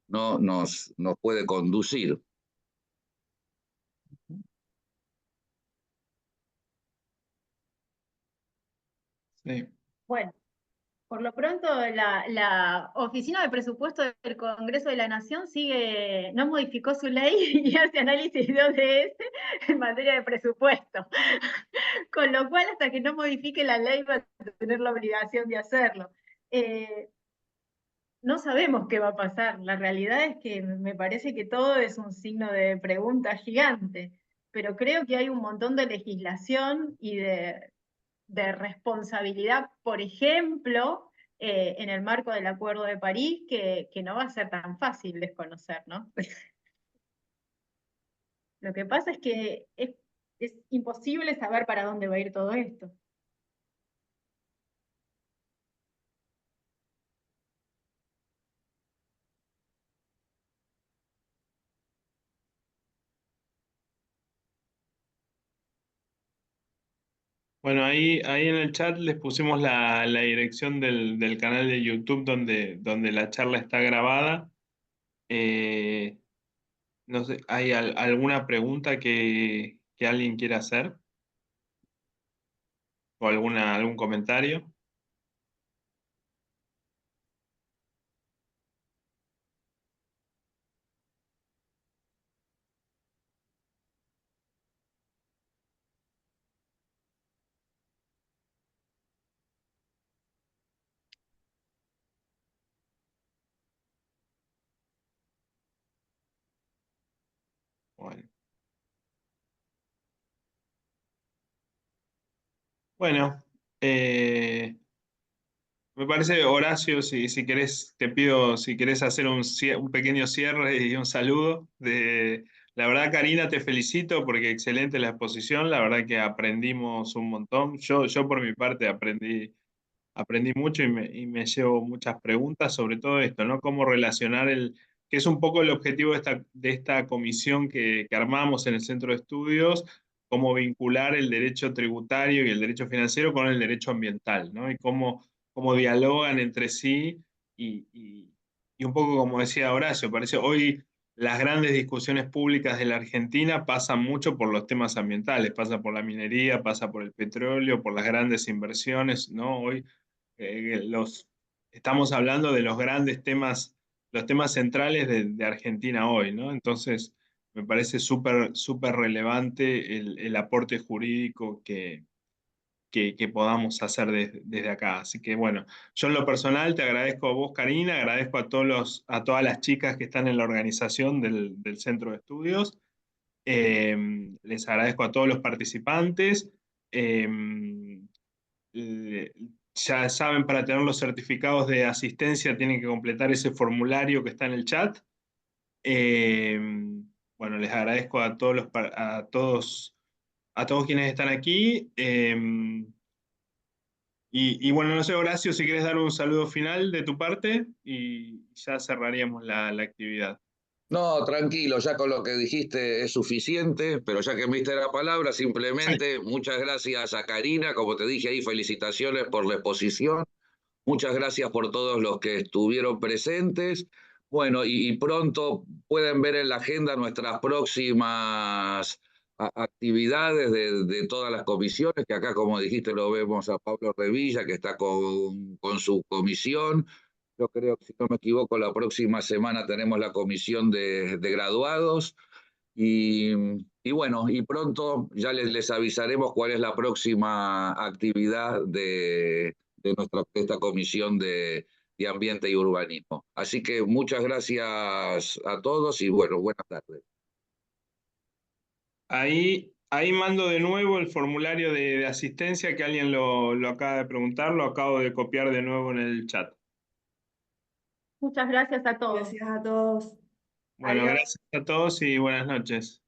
no nos puede conducir.
Sí.
Bueno, por lo pronto la Oficina de Presupuesto del Congreso de la Nación no modificó su ley y hace análisis de ODS en materia de presupuesto. Con lo cual, hasta que no modifique la ley, va a tener la obligación de hacerlo. No sabemos qué va a pasar. La realidad es que me parece que todo es un signo de pregunta gigante, pero creo que hay un montón de legislación y de responsabilidad, por ejemplo, en el marco del Acuerdo de París, que no va a ser tan fácil desconocer, ¿no? Lo que pasa es que es imposible saber para dónde va a ir todo esto.
Bueno, ahí en el chat les pusimos la dirección del canal de YouTube donde la charla está grabada. No sé, ¿hay alguna pregunta que alguien quiera hacer? ¿O algún comentario? Bueno. Bueno, me parece, Horacio, si querés, te pido, si querés hacer un pequeño cierre y un saludo. La verdad, Karina, te felicito porque excelente la exposición. La verdad que aprendimos un montón. Yo por mi parte aprendí mucho y me llevo muchas preguntas sobre todo esto, ¿no? Cómo relacionar que es un poco el objetivo de esta comisión que armamos en el Centro de Estudios, cómo vincular el derecho tributario y el derecho financiero con el derecho ambiental, ¿no? Y cómo dialogan entre sí y un poco como decía Horacio, parece hoy las grandes discusiones públicas de la Argentina pasan mucho por los temas ambientales, pasa por la minería, pasa por el petróleo, por las grandes inversiones, ¿no? Hoy estamos hablando de los grandes temas, los temas centrales de Argentina hoy, ¿no? Entonces, me parece súper relevante el aporte jurídico que podamos hacer desde acá. Así que, bueno, yo en lo personal te agradezco a vos, Karina, agradezco a todas las chicas que están en la organización del Centro de Estudios. Les agradezco a todos los participantes. Eh, eh, ya saben, para tener los certificados de asistencia tienen que completar ese formulario que está en el chat. Eh, bueno, les agradezco a todos quienes están aquí. Y bueno, no sé, Horacio, si quieres dar un saludo final de tu parte y ya cerraríamos la actividad.
No, tranquilo, ya con lo que dijiste es suficiente, pero ya que me diste la palabra, simplemente muchas gracias a Karina, como te dije ahí, felicitaciones por la exposición, muchas gracias por todos los que estuvieron presentes. Bueno, y pronto pueden ver en la agenda nuestras próximas actividades de todas las comisiones, que acá, como dijiste, lo vemos a Pablo Revilla, que está con su comisión. Yo creo que, si no me equivoco, la próxima semana tenemos la comisión de graduados y bueno, y pronto ya les avisaremos cuál es la próxima actividad de esta comisión de ambiente y urbanismo. Así que muchas gracias a todos y bueno, buenas tardes.
Ahí mando de nuevo el formulario de asistencia que alguien lo acaba de preguntar, lo acabo de copiar de nuevo en el chat.
Muchas gracias a todos.
Gracias a todos.
Bueno,
Adiós.
gracias a todos y buenas noches.